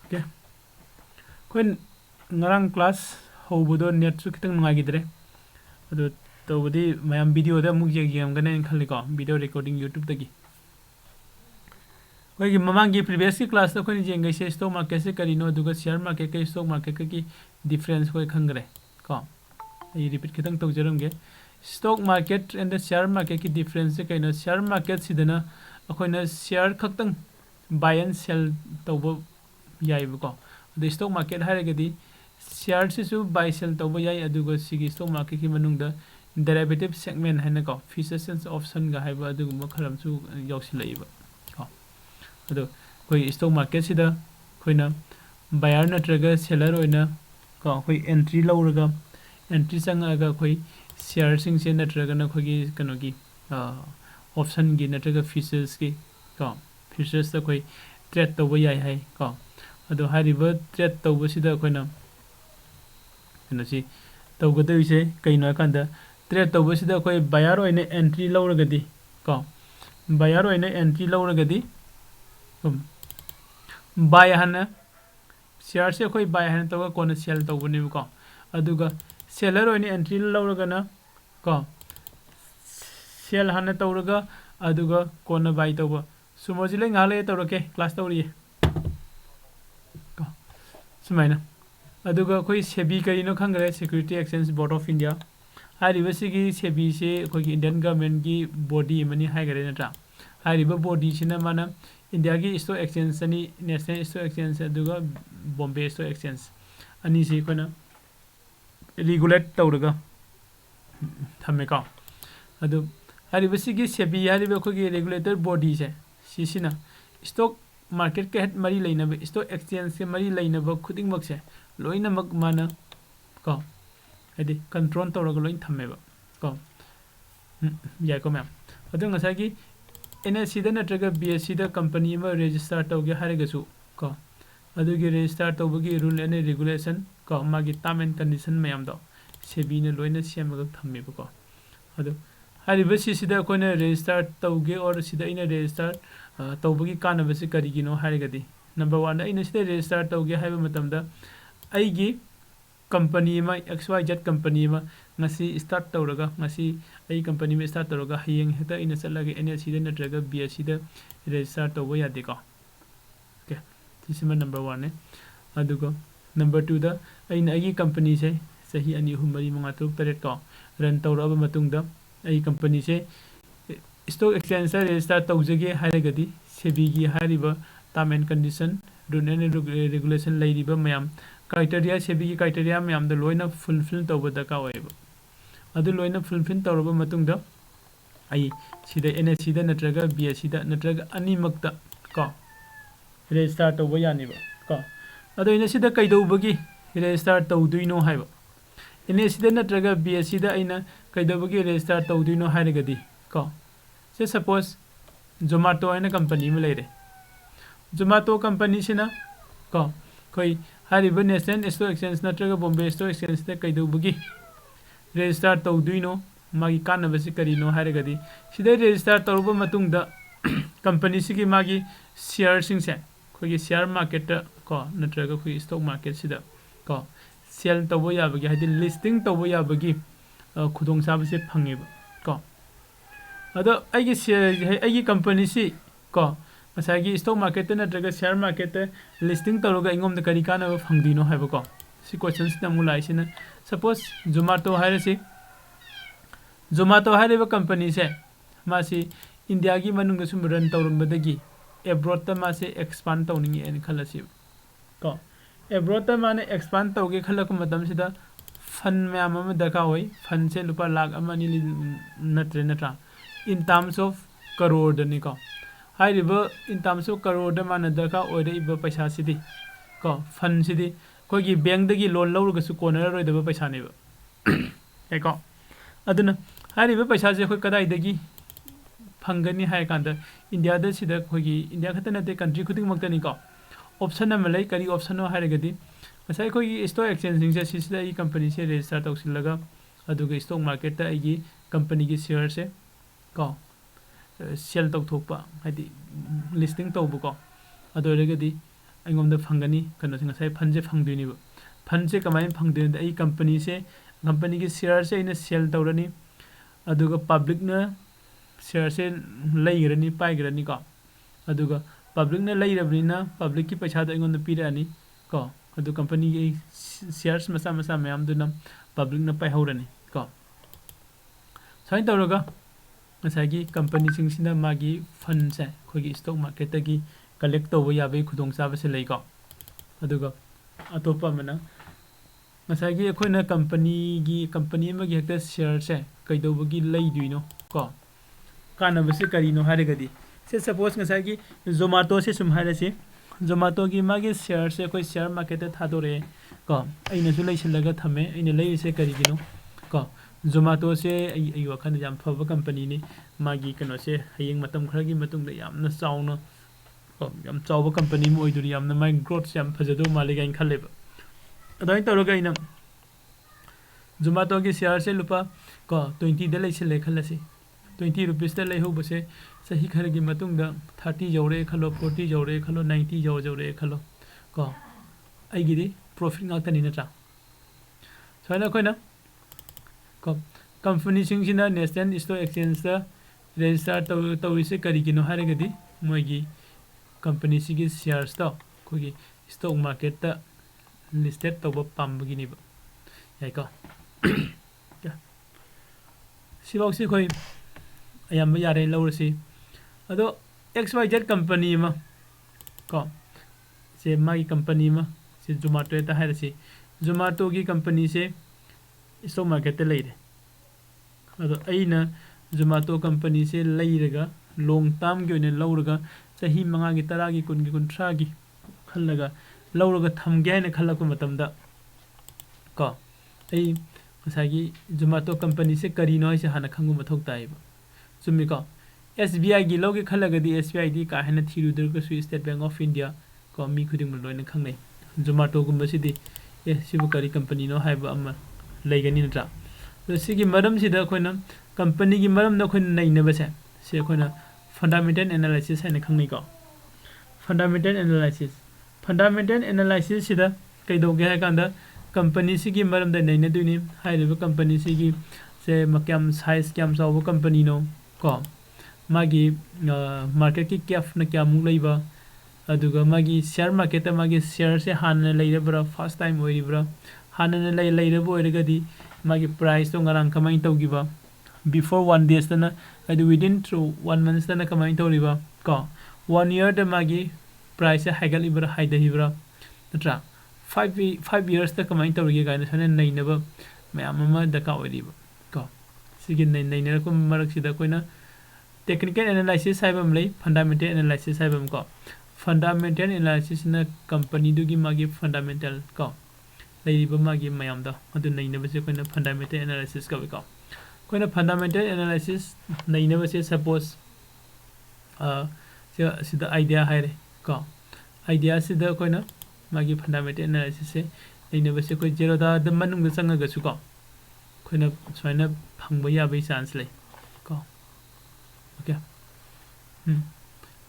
Okay. When ngarang class hobudo net su kitang nungagidre. Ado tawdi mayam video da mug yam gane khali ko video recording YouTube tagi. Koi mamang gi previous ki class ta koi jengai se stock market se karino duga share market ke stock market ki difference koi khangre ko. I repeat kitang tawjaram ge. Stock market and the share market ki difference se kaina share market sidana akoina share khaktang buy and sell tawbo yai ko. The stock market haragadi shares su buy sell tawbo yai adugo sigi stock market ki manungda derivative segment haina ko futures and option ga haiba adugo kharam su yausilaiba ko ado koi stock market sida koina buyer natraga seller oina ko koi entry lawraga entry sangaga koi share sing se natraga na khogi kanogi option gi natraga futures ki ko futures ta koi trade tawbo yai hai ko ado hariba trade tawbo sida koina kanosi tawgada ise kaino kanda trade tawbo sida koi buyer oina entry lawragadi ko buyer oina entry lawragadi buy hana share se koi buy hana tawga kona sell tawbo ni ko aduga seller oina entry lawragana ko sell hana tawraga aduga kona buy tawba sumojile ngale tawrake class tawri ko sumaina aduga koi sebi karino khangre security exchange board of india hariba sigi sebi se koi indian government gi body mani haigare natra hariba body sina mana india gi stock exchange ani national stock exchange aduga bombay stock exchange ani si kona regulate tawraga thamme ka adu hariba sigi sebi hariba koi regulator body se sisina stock market ke het mari leina stock exchange ke mari leina ba khuding mak se loina mak mana ko adi control tawraga loin thamme ba ko ya ko ma'am adu ngasa gi NSC da natraga BSC da company ma register tawge hariga su ko adu gi register tawbagi rule and regulation ko magi term and condition mayam do sebi ne loina semaga thamme ba ko adu hariba sida koina register tawge or sida ina register tawbagi kanaba se karigino harigadi number 1 ina sida register tawge haiba matamda aigi company ma XYZ company ma ngasi start tawraga ngasi ai company ma start tawraga hayeng heta ina chalaga NLC da natraga BSC da register tawba yade ko okay this is number 1 ne adugo number 2 da aina ai company se sahi ani humari manga tuk taret ko run tawraba matungda ai company se stock exchange register tawjage haragadi sebi gi hariba term and condition rule and regulation lairiba mayam criteria sebi gi criteria mayam da loina fulfill tawba da ka oiba adu loina fulfill tawraba matungda ai sida NSC da natraga BSC da natraga ani makta ko register tawba yani ba ko adu ina sida kaidobagi register tawduino haiba NSC da natraga BSC da aina kaidobagi register tawduino haragadi ko se suppose Zomato aina company ma leire Zomato company sina ko koi hariba national stock exchange natraga bombay stock exchange da kaidobagi register tawduino magi kanaba se karino haragadi sida register tawba matungda company sigi magi share sing se koi share market ta ko natraga koi stock market sida ko sell tawbo yabagi hadi listing tawbo yabagi khudong sabe se phangeba ko ado aigi company si ko masagi stock market na natraga share market listing tawroga ingom da kari kana phangdino haiba ko si questions na mulai sina suppose Zomato hairasi Zomato hariba company se masi India gi manunga sum run tawrumbadagi abroad ta masi expand tawningi en khalasi ko abroad ta mane expand tawge khalak matam sida fund me ama daka hoi fund se lupa lakh amani natra in terms of crore dani ko hariba in terms of crore da mana daka oide iba paisa sidi ko fund sidi ko gi bank dagi loan lawruga su corner roi da paisa ne ba eko aduna hariba paisa je khoi kadai dagi phangani hai kanda India da sida khoi gi India khatana te country khuding makta ni ko option am lai kari option no haragadi asai khoi gi stock exchange sing se sida I company se register tawsilaga aduga stock market ta ai company gi share se ko sell tawthokpa hadi listing tawbu ko adoragadi ꯑꯩꯉꯣꯟꯗ ꯐꯪꯒꯅꯤ ꯀꯩꯅꯣꯁꯦ ꯉꯁꯥꯏ ꯐꯟꯁꯦ ꯐꯪꯗꯣꯏꯅꯦꯕ ꯐꯟꯁꯦ ꯀꯃꯥꯏꯅ ꯐꯪꯗꯣꯏꯅꯣ ꯑꯩ ꯀꯝꯄꯅꯤꯒꯤ ꯁꯤꯌꯔꯁꯦ ꯑꯩꯅ ꯁꯦꯜ ꯇꯧꯔꯅꯤ ꯑꯗꯨꯒ ꯄꯕ꯭ꯂꯤꯛꯅ ꯁꯤꯌꯔꯁꯦ ꯂꯩꯒꯔꯅꯤ ꯄꯥꯏꯒꯔꯅꯤ ꯀꯣ ꯑꯗꯨꯒ ꯄꯕ꯭ꯂꯤꯛꯅ ꯂꯩꯔꯕꯅꯤꯅ ꯄꯕ꯭ꯂꯤꯛꯀꯤ ꯄꯩꯁꯥꯗꯣ ꯑꯩꯉꯣꯟꯗ ꯄꯤꯔꯛꯑꯅꯤ ꯀꯣ ꯑꯗꯨ ꯀꯝꯄꯅꯤꯒꯤ ꯁꯤꯌꯔꯁ ꯃꯆꯥ ꯃꯆꯥ ꯃꯌꯥꯝꯗꯨꯅ ꯄꯕ꯭ꯂꯤꯛꯅ ꯄꯥꯏꯍꯧꯔꯅꯤ ꯀꯣ ꯁꯨꯃꯥꯏꯅ ꯇꯧꯔꯒ ꯉꯁꯥꯏꯒꯤ ꯀꯝꯄꯅꯤꯁꯤꯡꯁꯤꯅ ꯃꯥꯒꯤ ꯐꯟꯁꯦ ꯑꯩꯈꯣꯏꯒꯤ ꯁ꯭ꯇꯣꯛ ꯃꯥꯔꯀꯦꯠꯇꯒꯤ ꯀꯂꯦꯛ ꯇꯧꯕ ꯌꯥꯕꯒꯤ ꯈꯨꯗꯣꯡꯆꯥꯕꯁꯦ ꯂꯩꯀꯣ ꯑꯗꯨꯒ ꯑꯇꯣꯞꯄ ꯑꯃꯅ ꯉꯁꯥꯏꯒꯤ ꯑꯩꯈꯣꯏꯅ ꯀꯝꯄꯅꯤ ꯑꯃꯒꯤ ꯍꯦꯛꯇ ꯁꯤꯌꯔꯁꯦ ꯀꯩꯗꯧꯕꯒꯤ ꯂꯩꯗꯣꯏꯅꯣ ꯀꯣ ꯀꯥꯟꯅꯕꯁꯦ ꯀꯔꯤꯅꯣ ꯍꯥꯏꯔꯒꯗꯤ ꯁꯦ ꯁꯄꯣꯁ ꯉꯁꯥꯏꯒꯤ ꯖꯣꯃꯥꯇꯣꯁꯦ ꯁꯨꯝ ꯍꯥꯏꯔꯁꯤ ꯖꯣꯃꯥꯇꯣꯒꯤ ꯃꯥꯒꯤ ꯁꯤꯌꯔꯁꯦ ꯑꯩꯈꯣꯏ ꯁꯤꯌꯔ ꯃꯥꯔꯀꯦꯠꯇ ꯊꯥꯗꯣꯔꯛꯑꯦ ꯀꯣ ꯑꯩꯅꯁꯨ ꯂꯩꯁꯤꯜꯂꯒ ꯊꯝꯃꯦ ꯑꯩꯅ ꯂꯩꯔꯤꯁꯦ ꯀꯔꯤꯒꯤꯅꯣ ꯀꯣ ꯖꯣꯃꯥꯇꯣꯁꯦ ꯑꯩ ꯋꯥꯈꯜꯗ ꯌꯥꯝ ꯐꯕ ꯀꯝꯄꯅꯤꯅꯤ ꯃꯥꯒꯤ ꯀꯩꯅꯣꯁꯦ ꯍꯌꯦꯡ ꯃꯇꯝ ꯈꯔꯒꯤ ꯃꯇꯨꯡꯗ ꯌꯥꯝꯅ ꯆꯥꯎꯅ ꯌꯥꯝ ꯆꯥꯎꯕ ꯀꯝꯄꯅꯤ ꯑꯃ ꯑꯣꯏꯗꯣꯔꯤ ꯌꯥꯝꯅ ꯃꯥꯒꯤ ꯒ꯭ꯔꯣꯠꯁꯦ ꯌꯥꯝ ꯐꯖꯗꯧ ꯃꯥꯜꯂꯦ ꯀꯥꯏꯅ ꯈꯜꯂꯦꯕ ꯑꯗꯨꯃꯥꯏꯅ ꯇꯧꯔꯒ ꯑꯩꯅ ꯖꯣꯃꯥꯇꯣꯒꯤ ꯁꯤꯌꯔꯁꯦ ꯂꯨꯄꯥ ꯀꯣ 20ꯗ ꯂꯩꯁꯤꯜꯂꯦ ꯈꯜꯂꯁꯤ 20 ꯔꯨꯄꯤꯁꯇ ꯂꯩꯍꯧꯕꯁꯦ ꯆꯍꯤ ꯈꯔꯒꯤ ꯃꯇꯨꯡꯗ 30 ꯌꯧꯔꯦ ꯈꯜꯂꯣ 40 ꯌꯧꯔꯦ ꯈꯜꯂꯣ 90 ꯌꯧꯔꯦ ꯈꯜꯂꯣ ꯀꯣ ꯑꯩꯒꯤꯗꯤ ꯄ꯭ꯔꯣꯐꯤꯠ ꯉꯥꯛꯇꯅꯤ ꯅꯠꯇ꯭ꯔꯥ ꯁꯨꯃꯥꯏꯅ ꯑꯩꯈꯣꯏꯅ ꯀꯣ ꯀꯝꯄꯅꯤꯁꯤꯡꯁꯤꯅ ꯅꯦꯁꯅꯦꯜ ꯁ꯭ꯇꯣꯛ ꯑꯦꯛꯁꯆꯦꯟꯖꯇ ꯔꯦꯖꯤꯁꯇꯥꯔ ꯇꯧꯔꯤꯁꯦ ꯀꯔꯤꯒꯤꯅꯣ ꯍꯥꯏꯔꯒꯗꯤ ꯃꯣꯏꯒꯤ ꯀꯝꯄꯅꯤꯁꯤꯒꯤ ꯁꯤꯌꯔꯁꯇꯣ ꯑꯩꯈꯣꯏꯒꯤ ꯁ꯭ꯇꯣꯛ ꯃꯥꯔꯀꯦꯠꯇ ꯂꯤꯁꯇꯦꯠ ꯇꯧꯕ ꯄꯥꯝꯕꯒꯤꯅꯦꯕ ꯌꯥꯏꯀꯣ ꯁꯤꯐꯥꯎꯁꯤ ꯑꯩꯈꯣꯏ ꯑꯌꯥꯝꯕ ꯌꯥꯔꯦ ꯂꯧꯔꯁꯤ ꯑꯗꯣ XYZ ꯀꯝꯄꯅꯤ ꯑꯃ ꯀꯣ ꯁꯦ ꯃꯥꯒꯤ ꯀꯝꯄꯅꯤ ꯑꯃ ꯁꯦ ꯖꯣꯃꯥꯇꯣꯗ ꯍꯥꯏꯔꯁꯤ ꯖꯣꯃꯥꯇꯣꯒꯤ ꯀꯝꯄꯅꯤꯁꯦ ꯁ꯭ꯇꯣꯛ ꯃꯥꯔꯀꯦꯠꯇ ꯂꯩꯔꯦ ꯑꯗꯣ ꯑꯩꯅ ꯖꯣꯃꯥꯇꯣ ꯀꯝꯄꯅꯤꯁꯦ ꯂꯩꯔꯒ ꯂꯣꯡ ꯇꯥꯝꯒꯤ ꯑꯣꯏꯅ ꯂꯧꯔꯒ ꯆꯍꯤ 5ꯒꯤ 10ꯒꯤ 10ꯒꯤ 30ꯒꯤ ꯈꯜꯂꯒ ꯂꯧꯔꯒ ꯊꯝꯒꯦ ꯍꯥꯏꯅ ꯈꯜꯂꯛꯄ ꯃꯇꯝꯗ ꯀꯣ ꯑꯩ ꯉꯁꯥꯏꯒꯤ ꯖꯣꯃꯥꯇꯣ ꯀꯝꯄꯅꯤꯁꯦ ꯀꯔꯤꯅꯣ ꯍꯥꯏꯁꯦ ꯍꯥꯟꯅ ꯈꯪꯕ ꯃꯊꯧ ꯇꯥꯏꯌꯦꯕ ꯆꯨꯝꯃꯤꯀꯣ SBIꯒꯤ ꯂꯧꯒꯦ ꯈꯜꯂꯒꯗꯤ SBIꯗꯤ ꯀꯥ ꯍꯦꯟꯅ ꯊꯤꯔꯨꯗ꯭ꯔꯒꯁꯨ ꯁ꯭ꯇꯦꯠ ꯕꯦꯡꯛ ꯑꯣꯐ ꯏꯟꯗꯤꯌꯥ ꯀꯣ ꯃꯤ ꯈꯨꯗꯤꯡꯃꯛ ꯂꯣꯏꯅ ꯈꯪꯅꯩ ꯖꯣꯃꯥꯇꯣꯒꯨꯝꯕꯁꯤꯗꯤ ꯁꯤꯕꯨ ꯀꯔꯤ ꯀꯝꯄꯅꯤꯅꯣ ꯍꯥꯏꯕ ꯑꯃ ꯂꯩꯒꯅꯤ ꯅꯠꯇ꯭ꯔꯥ ꯑꯗꯣ ꯁꯤꯒꯤ ꯃꯔꯝꯁꯤꯗ ꯑꯩꯈꯣꯏꯅ ꯀꯝꯄꯅꯤꯒꯤ ꯃꯔꯝꯗ ꯑꯩꯈꯣꯏꯅ ꯅꯩꯅꯕꯁꯦ ꯁꯤ ꯑꯩꯈꯣꯏꯅ ꯐꯟꯗꯥꯃꯦꯟꯇꯦꯜ ꯑꯦꯅꯥꯂꯥꯏꯁꯤꯁ ꯍꯥꯏꯅ ꯈꯪꯅꯩꯀꯣ ꯐꯟꯗꯥꯃꯦꯟꯇꯦꯜ ꯑꯦꯅꯥꯂꯥꯏꯁꯤꯁꯁꯤꯗ ꯀꯩꯗꯧꯒꯦ ꯍꯥꯏ ꯀꯥꯟꯗ ꯀꯝꯄꯅꯤꯁꯤꯒꯤ ꯃꯔꯝꯗ ꯅꯩꯅꯗꯣꯏꯅꯤ ꯍꯥꯏꯔꯤꯕ ꯀꯝꯄꯅꯤꯁꯤꯒꯤ ꯁꯦ ꯀꯌꯥꯝ ꯁꯥꯏꯖ ꯀꯌꯥꯝ ꯆꯥꯎꯕ ꯀꯝꯄꯅꯤꯅೋ ꯀꯣ ꯃꯥꯒꯤ ꯃꯥꯔꯀꯦꯠꯀꯤ ꯀꯦꯞꯅ ꯀꯌꯥꯃꯨꯛ ꯂꯩꯕ ꯑꯗꯨꯒ ꯃꯥꯒꯤ ꯁꯤꯌꯔ ꯃꯥꯔꯀꯦꯠꯇ ꯃꯥꯒꯤ ꯁꯤꯌꯔꯁꯦ ꯍꯥꯟꯅ ꯂꯩꯔꯕ꯭ꯔꯥ ꯐꯥꯔꯁ ꯇꯥꯏꯝ ꯑꯣꯏꯔꯤꯕ꯭ꯔꯥ ꯍꯥꯟꯅꯅ ꯂꯩꯔꯕ ꯑꯣꯏꯔꯒꯗꯤ ꯃꯥꯒꯤ ꯄ꯭ꯔꯥꯏꯁꯇꯣ ꯉꯔꯥꯡ ꯀꯃꯥꯏꯅ ꯇꯧꯈꯤꯕ ꯕꯤꯐꯣꯔ 1 days ꯍꯥꯏꯗꯤ ꯋꯤꯗꯤꯟ ꯊ꯭ꯔꯨ 1 month ꯀꯃꯥꯏꯅ ꯇꯧꯔꯤꯕ ꯀꯣ 1 yearꯗ ꯃꯥꯒꯤ ꯄ꯭ꯔꯥꯏꯁꯁꯦ ꯍꯥꯏꯒꯠꯂꯤꯕ꯭ꯔꯥ ꯍꯥꯏꯊꯈꯤꯕ꯭ꯔꯥ ꯅꯠꯇ꯭ꯔꯥ 5 yearsꯇ ꯀꯃꯥꯏꯅ ꯇꯧꯔꯤꯒꯦ ꯀꯥꯏꯅ ꯁꯨꯃꯥꯏꯅ ꯅꯩꯅꯕ ꯃꯌꯥꯝ ꯑꯃ ꯗꯔꯀꯥꯔ ꯑꯣꯏꯔꯤꯕ ꯀꯣ ꯁꯤꯒꯤ ꯅꯩꯅꯔꯛꯄ ꯃꯔꯛꯁꯤꯗ ꯑꯩꯈꯣꯏꯅ ꯇꯦꯛꯅꯤꯀꯦल ꯑꯦꯅꯥꯂꯥꯏꯁꯤꯁ ꯍꯥꯏꯕ ꯑꯃ ꯂꯩ ꯐꯟꯗꯥꯃꯦꯟꯇꯦꯜ ꯑꯦꯅꯥꯂꯥꯏꯁꯤस ꯍꯥꯏꯕ ꯑꯃ ꯀꯣ ꯐꯟꯗꯥꯃꯦꯟꯇꯦꯜ ꯑꯦꯅꯥꯂꯥꯏꯁꯤꯁꯅ ꯀꯝꯄꯅꯤꯗꯨꯒꯤ ꯃꯥꯒꯤ ꯐꯟꯗꯥꯃꯦꯟꯇꯦꯜ ꯀꯣ ꯂꯩꯔꯤꯕ ꯃꯥꯒꯤ ꯃꯌꯥꯝꯗꯣ ꯑꯗꯨ ꯅꯩꯅꯕꯁꯦ ꯑꯩꯈꯣꯏꯅ ꯐꯟꯗꯥꯃꯦꯟꯇꯦꯜ ꯑꯦꯅꯥꯂꯥꯏꯁꯤस ꯀꯧꯏꯀꯣ ꯑꯩꯈꯣꯏꯅ ꯐꯟꯗꯥꯃꯦꯟꯇꯦꯜ ꯑꯦꯅꯥꯂꯥꯏꯁꯤस ꯅꯩꯅꯕꯁꯦ ꯁꯄꯣꯁ sida idea haire ko idea sida koina magi fundamental analysis se leina base ko Zerodha da manung da changa ga su ko koina soina phangba ya bai chance lei ko okay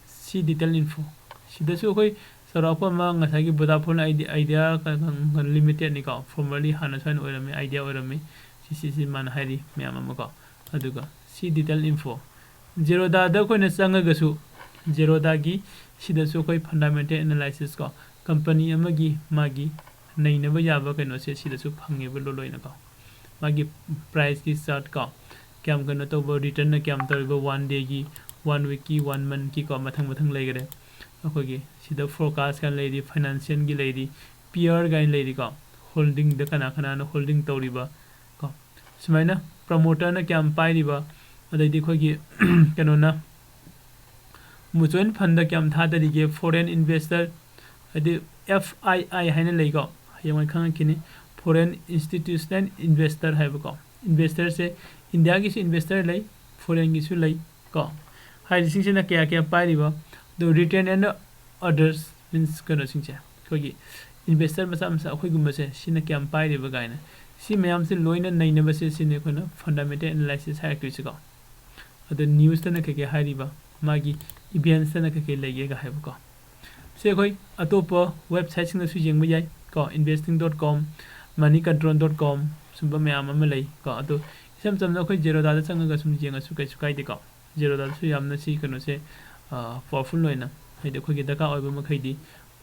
si detail info sida su koi sarapa ma ngasai gi Vodafone idea ka limited ni ko formerly hana soina oirame idea oirame si man hairi myam ma ko aduga si detail info Zerodha da koina changa ga su Zerodha gi sida su koi fundamental analysis ko company amagi magi nainaba yaba kaino se sida su phangeba loina ko magi price ki chart ko kyam kana to bo return na kyam toribo 1 day gi 1 week ki 1 month ki ko mathang legare akogi sida forecast kan leidi financial gi leidi peer gain leidi ko holding da kana na holding toriba ko sumaina promoter na kyam pairiba adai di khogi kano na mutual fund da kyam thadari foreign investor adi FII haina leigo yamai khang kini foreign institutional investor haiba investor se India gi investor lei foreign gi su lei ko hai sing sina kya pairiba the return and others means kana sing che kogi investor masa akhoi gumba se sina kyam pairiba gaina si mayam se loina naina ba se sine kona fundamental analysis hai kisi ko the news ta na ke hairiba magi events na ke lege ga haiba ko से कोई अतोप website सिंग सु Young बयाई को investing.com moneycontrol.com सुब ma'am अम लई को अतो इसम तमना कोई जेरोदा दा चंगा सुम येंग सु kai su kai de को जेरोदा सु यामना सी कनो से पावरफुल लोइना हाइदे खोगे दका ओइबो मखैदी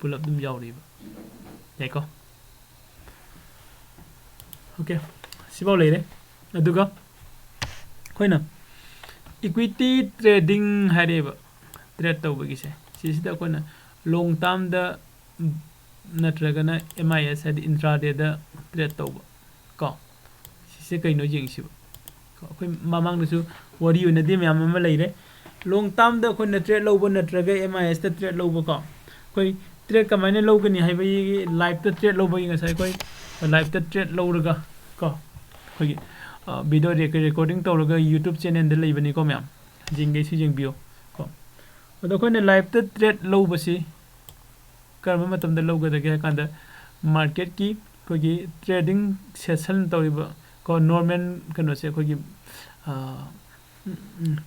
पुलअप दुम यावरिबा याइको ओके सिबाव लेरे अदुगा खोइना इक्विटी ट्रेडिंग हाइरेबा ट्रेड तौबगिसे सिसिदा कोना long term da natragana MIS had intraday da trade tauba ko sise kaino jingsi ko koi mamang su wari una de myam ma leire long term da ko na trade lobo natraga MIS da trade lobo ko koi trade kamane logani haibai live da trade lobo inga sai koi live da trade loraga ko koi video recording tawraga YouTube channel da leibani ko myam jingai su jingbio ko odo ko na live da trade lobo si कर्म मतम the लोग दगे कांद market की कोगी trading session तौरिबा को normal कनो से कोगी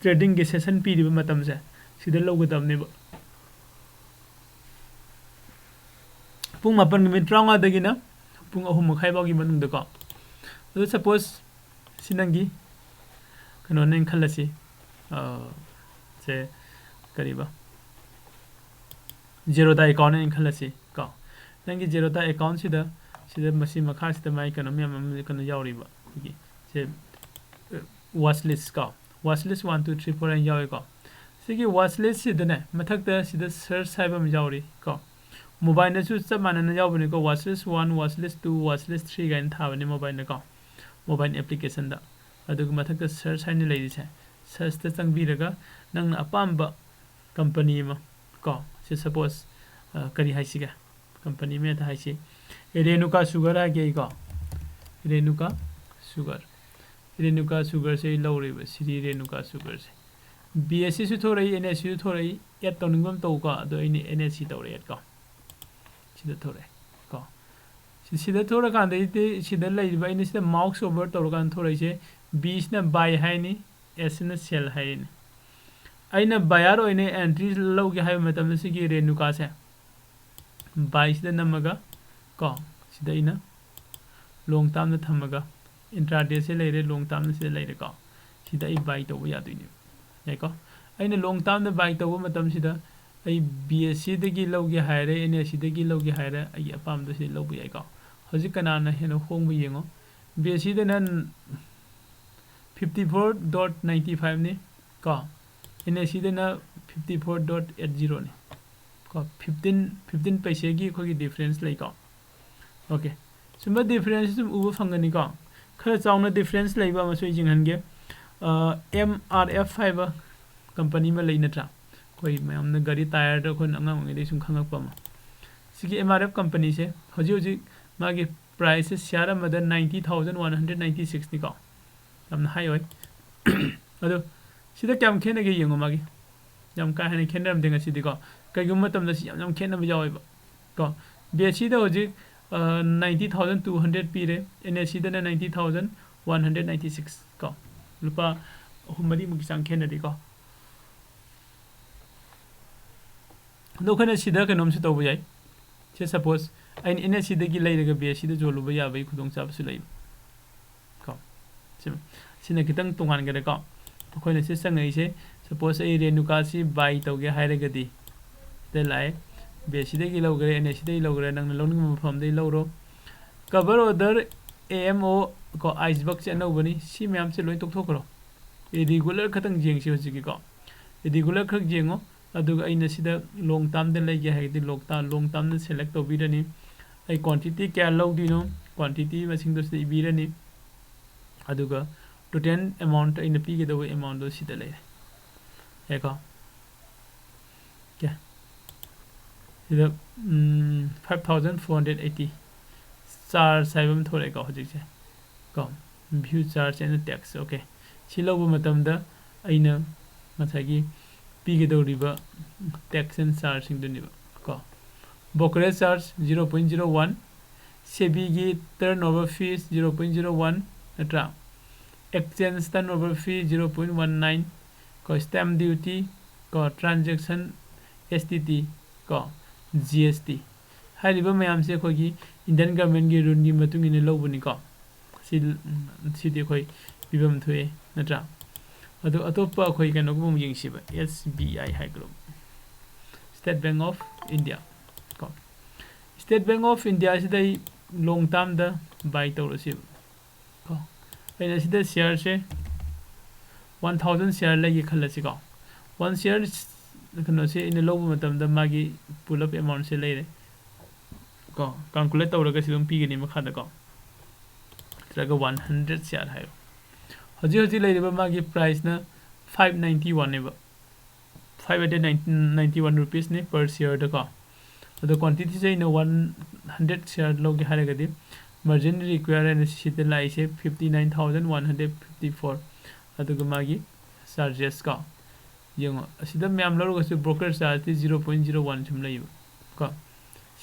trading के session पीरिबा मतम से सिदा लोग दमने पुंग मापन मिनट ट्रांगा दगिना पुंग अहुम मखाइ बागी मनुंग दको तो सपोज सिनंगी कनो नें खलसी से करीबा Zerodha account in Kalasi. Go. Thank you, Zerodha account. Sida Masima Cars, the mic and a American Yauriba. Watch list go. Watch list 1, 2, 3, 4 and Yaurigo. Sigi watch list Sidane. Matakta Sida search Cyber Yauri. Go. Mobile Suits man and Yaurigo. Watch list 1, watch list 2, watch list 3 and have any mobile go. Mobile application. The Matakta search any ladies. Search the Sang Viraga. Nang a pamba company. Go. Suppose kari haisiga company में था HiAce Renuka sugar आ गई का Renuka sugar से लौरे बसी Renuka sugar से BSC सु थोरई NSC सु थोरई add तौनिंगम तौका अदो इने NSC तौरे एड का सिदा थोरे का सिदा थोरा कांदे सिदा लैबा इने सिदा माउस ओवर तौरकान थोरई से B ना बाय हाइनी S ना सेल हाइनी अइना बायर ओइने एंट्री लौगे हाय मतम सिगी रेनुका से 22 दा नमगा को सिदा इना लॉन्ग टर्म दा थमगा इंट्राडे से लेरे लॉन्ग टर्म से लेरे को सिदा इ बाय तो यादुइने याइको अइना लॉन्ग टर्म दा बाय तो मतम सिदा अइ BSC दगी लौगे हायरे NSC दगी लौगे हायरे अइ अपाम द से लौबु याइको हजि कनाना हेनो होंगबु येंगो BSC दा न 54.95 ने को NSC देना 54.80 ने को 15 पैसे की कोई डिफरेंस ले को ओके सुबह डिफरेंस तुम उबो फंगनी को खर चावना डिफरेंस लेबा मसोय जिंगहनगे MRF फाइबर कंपनी में लेना था कोई मैं हमने गाड़ी टायर तो कोन अंगा मंगे सुम खंगक पमा सिगी MRF कंपनी से हजि हजि मागे प्राइस शेयर मदर 90,196 नि को हम हाई होय अदो सिदा क्याम खेने के येंगो मागी जम का हने खेनरम देंगा सिदिको कइगुम मतम द सियाम खेनम जावइबा को BSC द होजि 90,200 पीरे NSC द 90,196 को लुपा हुमरी मुकी सांग खेनदि को दोखने सिदा कनम से तोबु जाय से सपोज आइन NSC द गि लैरगा BSC द जोलुबा याबै खुदोंग चाब सु लै को सिना कितंग तोंगान गरे को अखोने से संगई से सपोज ए रेनुका सी बाय तौगे हायरगदी दे लाए BSC दगी लौगरे NSC दगी लौगरे नंग लौनिंग मफम दे लौरो कवर ऑर्डर AMO को आइसबॉक्स अनौबनी सी मैम से लोइ तोकथोकरो ए रेगुलर खतंग जेंगसी होजिगी को ए रेगुलर खक जेंगो अदुगा अइना सिदा लॉन्ग टर्म दे लैगे हायदी लॉन्ग टर्म दे सेलेक्ट तौबिरनी आई क्वांटिटी क्या लौदिनो क्वांटिटी मसिंग दो से इबिरनी अदुगा total amount in the peak the way amount of sita later. Echo. Yeah. The 5,480 star cyber thore go hojik se. Go. View charge and the text. Okay. Chilo matam da aina mathagi peak the river text and charging the river. Go. Brokerage charge 0.01. Sebigi turnover fees 0.01. Atra. Exchange turnover fee 0.19 को stamp duty को transaction STT को GST हाइरिबा मयाम से खोगी Indian government की rule की मतुंग इन लौबनी को सिदी खोई पिबम थुए नत्रा अदो अतोपा खोई कनो को मुयिंगसिबा SBI हाइ group State Bank of India को स्टेट बैंक ऑफ इंडिया सिदai long term दा बाय तौरसिब को अइना सिदा शेयर से 1000 शेयर लगे खलसि को 1 शेयर कनो से इन लोब मतम दा मागी पुल अप अमाउंट से लेरे को कैलकुलेट तौरगा सिदम पीगनी मखादा को त्रगा 100 शेयर हायो हजि हजि लेरिबा मागी प्राइस ना 591 नेबा 591 रुपीस ने पर शेयर दा को अदो क्वांटिटी से इन 100 शेयर लोगे हारेगदि मार्जिन रिक्वायर एंड सिते लाइसे 59154 अदुगा मागी चार्जेस का यंगो असिदा मैम लौरगसु ब्रोकर चार्ज 0.01 सम लैब को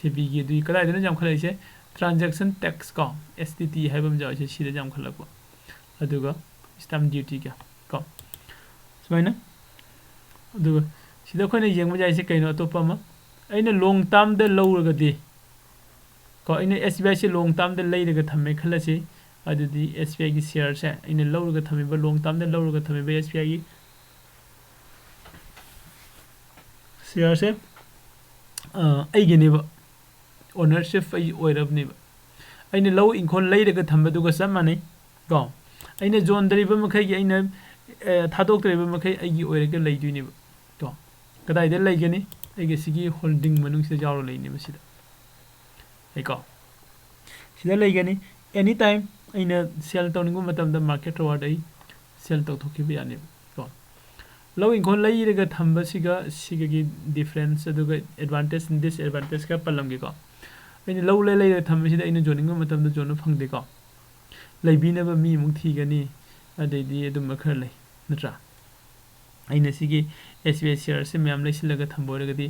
सेबी गी दुई कदाइदना जाम खलाइसे ट्रांजैक्शन टैक्स का STT हाइबम जाइसे सिदा जाम खलकबा अदुगा स्टैम्प ड्यूटी का को सुमाइना अदुगा सिदा खोने यंगबा जाइसे कैनो अतोपमा अइना लॉन्ग टर्म द लौरगदि को अइना SBI से long term the लैरगा थमे Khalse अदुदी SBI की शेयर से अइना लौरगा थमेबा लॉन्ग टर्म द लौरगा थमेबा SBI की शेयर से अइगेनेबा ओनरशिप अइ ओइरबनेबा अइना लौ इंखोन लैरगा थमबदुगा समानै को अइना जोन दरिबा मखैगी अइना थादोक्तरिबा मखै अइगी ओइरगा लैदुइनेबा तो कदाइदा लैगनी अइगे सिगी होल्डिंग मनुंग से जावरो लैनेबा सिदा ऐको सिदा लैगनी एनी टाइम अइना सेल तौनिंगो मतमदा मार्केट रिवार्ड अइ सेल तौथोखिबा यानेबा को लौ इंखोन लैरगा थंबा सिगी डिफरेंस अदुगा एडवांटेज डिसएडवांटेज का पलमगे को अइना लौ लैरगा थंबा सिदा अइना जोनिंगो मतमदा जोनो फंगदे को लैबिनबा मी मुक थीगनी अदैदी अदुम खर लै नत्रा अइना सिगी SBI शेयर से मैम लैसिलगा थंबोरगदी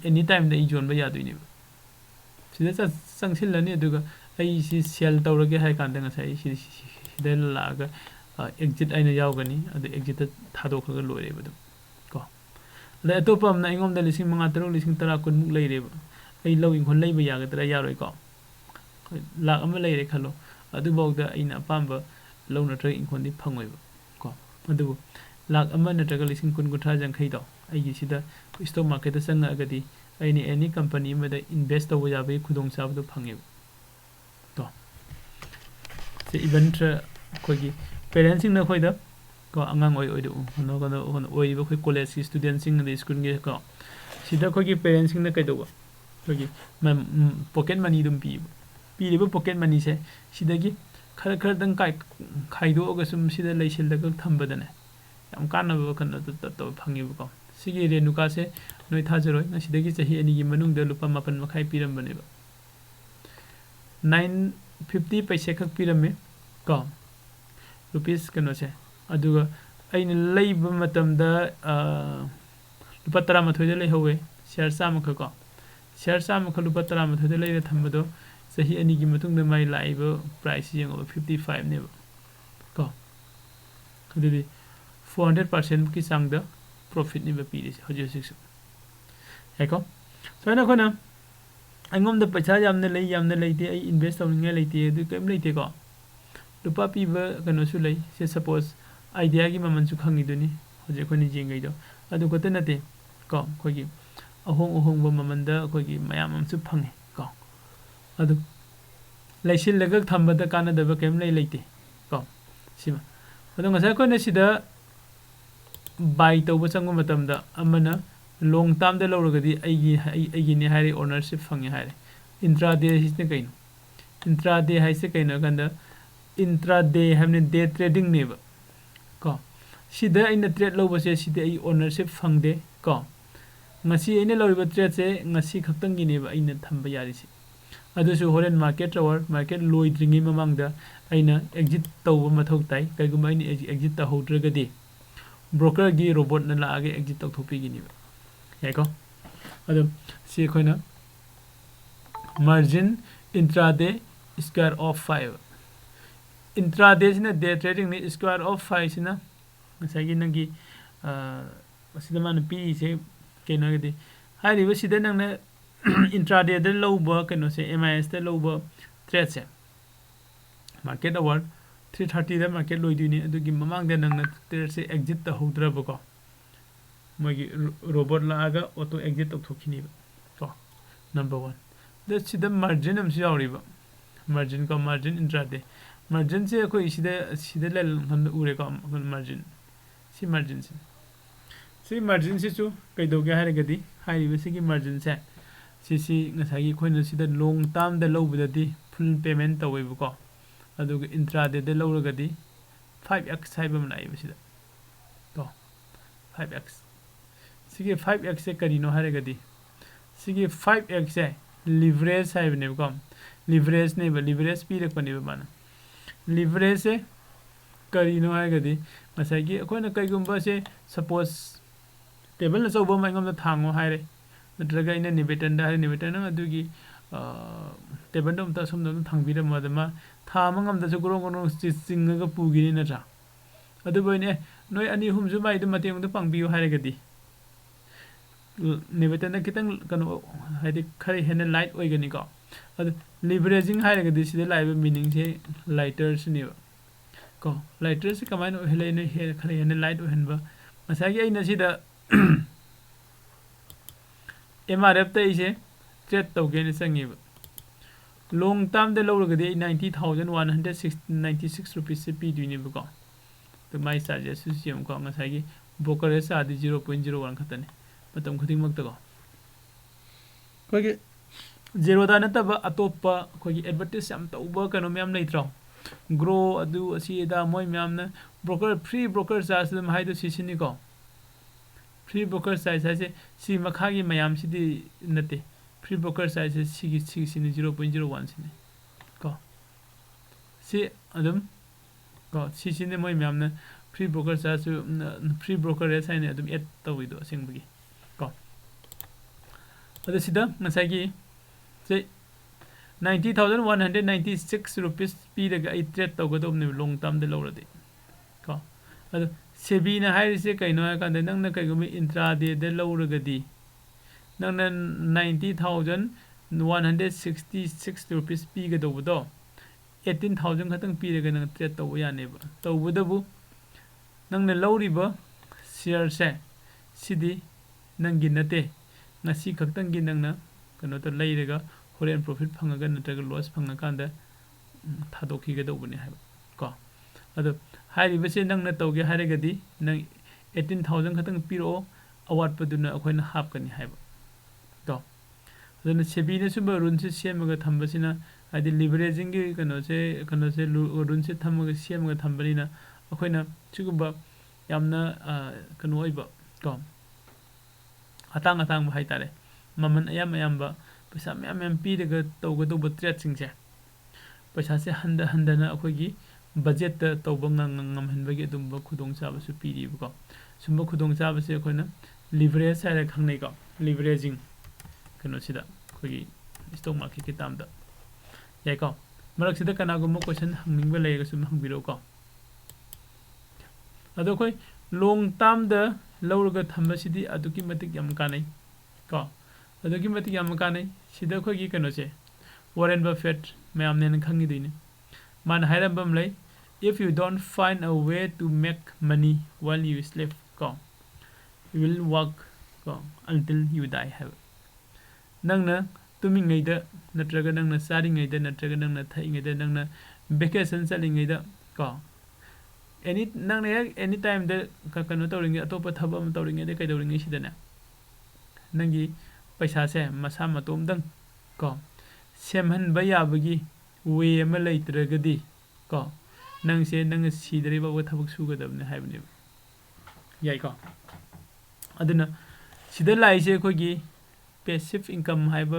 एनी टाइम दा जोनबा यादुइनेबा सिदा संगसिलनी अदुगा अइ सि सेल तौरगे हाइ कांदा ngasai सिदा लागा एग्जिट आइना यावगनी अदु एग्जिट थादोखगा लोरेबा दु को अदा अतोपम ना इंगोम दा लिसिंग मंगा तरु लिसिंग तरा कुन मुक लैरेबा अइ लौ इंखोन लैबा यागदरा यारोय को लाख अमा लैरे खलो अदु बौदा अइना पांबा लौ नत्र इंखोन दि फंगोयबा को अदु लाख अमा नत्रगा लिसिंग कुन गुठा जंखै दो अइगी सिदा स्टॉक मार्केट दा संगागदी अइनी एनी कंपनी मदा इन्वेस्ट तौबा याबे खुदोंग साबदो फंगेबा तो से इवेंट खोगी पेरेंट्स न खोइदा को अंगांग ओइ ओइदु नो गनो ओइबा खोइ कॉलेज की स्टूडेंट्स सिंग द स्कूल गे को सिदा खोगी पेरेंट्स न कैदोबा खोगी पॉकेट मनी दुम पीरिबा पॉकेट मनी से सिदागी खर खर दंग खाइदोगा सुम सिदा लैसिलगा थंबदने याम कानबा कनो तो फंगेबा को सिगी रेनुका से नोइ थाजरोय नसिदगी चही एनी गी मनुंग द लुपा मापन मखाइ पिरमबनेबा 950 पैसे खक पिरमे को रुपीस कनो से अदुगा अइन लैबा मतमदा लुपा 13 द लैहौवे शेयर सामख को शेयर सामख लुपा 13 द लैरे थंबदो चही एनी गी मतुंग द माइ लाइबा प्राइस यंगो 55 नेबा को अदुदी 400% की सांग द प्रॉफिट निबा पीरिस हजि सिक्स हेको सोना कोना अंगोम द पैसा यामने लैते आई इन्वेस्ट तौनिंगे लैते अदु केम लैते को लुपा पीबा कनो सु लै से सपोज आइडिया की ममन सु खंगिदुनी हजे कोनी जेंगै दो अदु कोते नते को खोगी अहोंग बा ममन द खोगी मयाम हम सु फंगे को अदु लैसिल लगा थंबदा काना दबा केम लैते को सिमा अदु ngasa कोने सिदा बाय तौबा चंगो मतमदा अमना लॉन्ग टर्म द लौरगदी आइगी ने हारे ओनरशिप फंगे हारे इंट्राडे हिसने कैनो इंट्राडे हाइसे कैनो गंदा इंट्राडे हमने डे ट्रेडिंग नेबा को सिदा इन ट्रेड लौबसे सिदा आई ओनरशिप फंगदे को ngasi ine loriba trade se ngasi khaktangi नेबा इन थंबा यारिसि अदुसु होरेन मार्केट रवर मार्केट लोइद्रिंगी ममंगदा आइना एग्जिट तौबा मथौ ताइ कैगुमा इन एग्जिट तहौद्रगदी ब्रोकर गी रोबोट न लागे एग्जिट तौथोपिगिनिबा याको अदु सि खोइना margin intraday square off 5 intraday सिना डे ट्रेडिंग नि स्क्वायर ऑफ 5 सिना ngसागी नंगी सिदा मान पी से केनो गदि हारिबा सिदा नंगना इंट्राडे द लौबा कनो से एमआईएस द लौबा ट्रेड से मार्केट अवर 330 द मार्केट लोइदुनी अदुगी ममांग दे नंगना ट्रेड से एग्जिट द होद्रबको मोगी रोबोट लागा ऑटो एग्जिट तौथोखिनी को नंबर 1 द सिद मार्जिन हम यावरिबा मार्जिन का मार्जिन इंट्राडे मार्जिन से कोई सिदे ले हम उरे का मार्जिन सी मार्जिन से मार्जिन से चु कईदोगे हारगदी हारिबसिगी मार्जिन से सी ngसागी खोइन सिदा लॉन्ग टर्म द लौबददी फुल पेमेंट तवेबको अदुग इंट्राडे द लौरगदी 5x हाइबम नाइबसिदा तो 5x सिगे 5x से करिनो हारगदी सिगे 5x से लिवरेज हाइबनेबको लिवरेज ने लिवरेज पीरकपनेबा माना लिवरेज से करिनो हारगदी ngसागी खोइन कईगुंबा से सपोज टेबल अचौबा माइगम थांगो हारे नत्रगा इन निबेटन दा निबेटन अदुगी टेबल दम ता सुमदम थांबिर मदमा थामंगम दा गुरों गुरों चिंगगा पुगिनि नत्रा अदुबोइने नोय अनि हुमजु माइ दु मतेंग दु पांबियो हारेगदी निबेटन कितंग कनो हाइदि खरे हेन लाइट ओइगनी को अदु लिवरेजिंग हारेगदी सिदे लाइब मीनिंग से लाइटर्स निबा को लाइटर्स कमाइन ओहेलेने हे खरे हेन लाइट ओहनबा मसागी आइना सिदा MRF ता इसे ट्रेड तौगेन संगीब लॉन्ग टर्म दे लौरगदी 90,196 रुपीस से पीदुनिबको तो माइ चार्जेस सिस्टम को ngसागी ब्रोकरेज आदि 0.01 खतने मतम खुदिंग मक्तको कोगे जेरोदा नतबा अतोप्पा कोगी एडवर्टाइज याम तौबा कनो म्याम लेत्रो ग्रो अदु असीदा मोय म्यामना ब्रोकर फ्री ब्रोकर चार्ज दम हाइदो सिसिनिको फ्री ब्रोकर साइज है सी मखागी मयाम सिदी नते फ्री ब्रोकर साइज सिगी 0.01 सिने को सी अदम को सिसिने मोय म्यामना free brokerage free brokerage हाइने अदम एड तविदो सिंगबगी को अद सिदा ngसागी से 90,196 रुपीस पीरगा आई ट्रेड तौगदोबने लॉन्ग टर्म दे लौरदे को अद सेबीना हाइरिसे कइनो हाकांदे नंगना कइगुमे इंट्राडे दे लौरगदी नंगना 90,166 रुपीस पीगदोबदो 18,000 खतंग पीरगा नंग ट्रेड तौबो यानेबा तौबदबु नंगना लौरिबा शेयर से सिदी नंगी नते ngasi खतंग गी नंगना कनो तो लैरगा होरेन प्रॉफिट फंगगा नत्रगा लॉस फंगकांदा थादोखिगदोबने हाइबा को अदो हारिबसे नंगना तौगे हारेगदी नंग 18,000 खतंग पिरो अवाटपदुना अखोइना हापकनी हाइबा तो अदुना सेबीने सुबा रुन से सेमगा थंबसिना आदि लिवरेजिंग गे कनो से रुन से थमगा सेमगा थंबनिना अखोइना सिगुबा यामना कनो ओइबा को अतांग अतांग हाइतारे ममन अयाम अयामबा पैसा म्याम म्याम पीरगा तौगदोबा ट्रेड सिंगसे पैसा से हंदना अखोइगी बजेट तौब ngam-hनबगी अदुमबा खुदोंग चाबसु पीरिबको सुमबा खुदोंग चाबसे अखोइना लिवरेज हाइरा खंगनैको लिवरेजिंग कनो सिदा खोगी स्टॉक मार्केट के तामदा याइको मरक सिदा कनागुम क्वेश्चन हंगनिंगबा लेगा सुम हंगबिरोको अदो खोइ लॉन्ग टर्म द लौरगा थंबसिदी अदुकी मतिक याम कानै को अदुकी मतिक याम कानै सिदा खोगी कनो से वॉरेन बफेट मैम ने खंगी दिने मान हाइरबम लै if you don't find a way to make money while you sleep ko you will work ko until you die have nangna tumi ngai da natraga nangna sari ngai da natraga nangna thai ngai da nangna vacation sali ngai da ko any time da ka kanu tawringi atopa thaba am tawringi da kai tawringi sidana nangi paisa se masa matom dang ko semhan bayabagi way ama leitragadi ko nang se nang sidri ba thabak sugadabne haibne yai ko aduna sida lai se khogi passive income haiba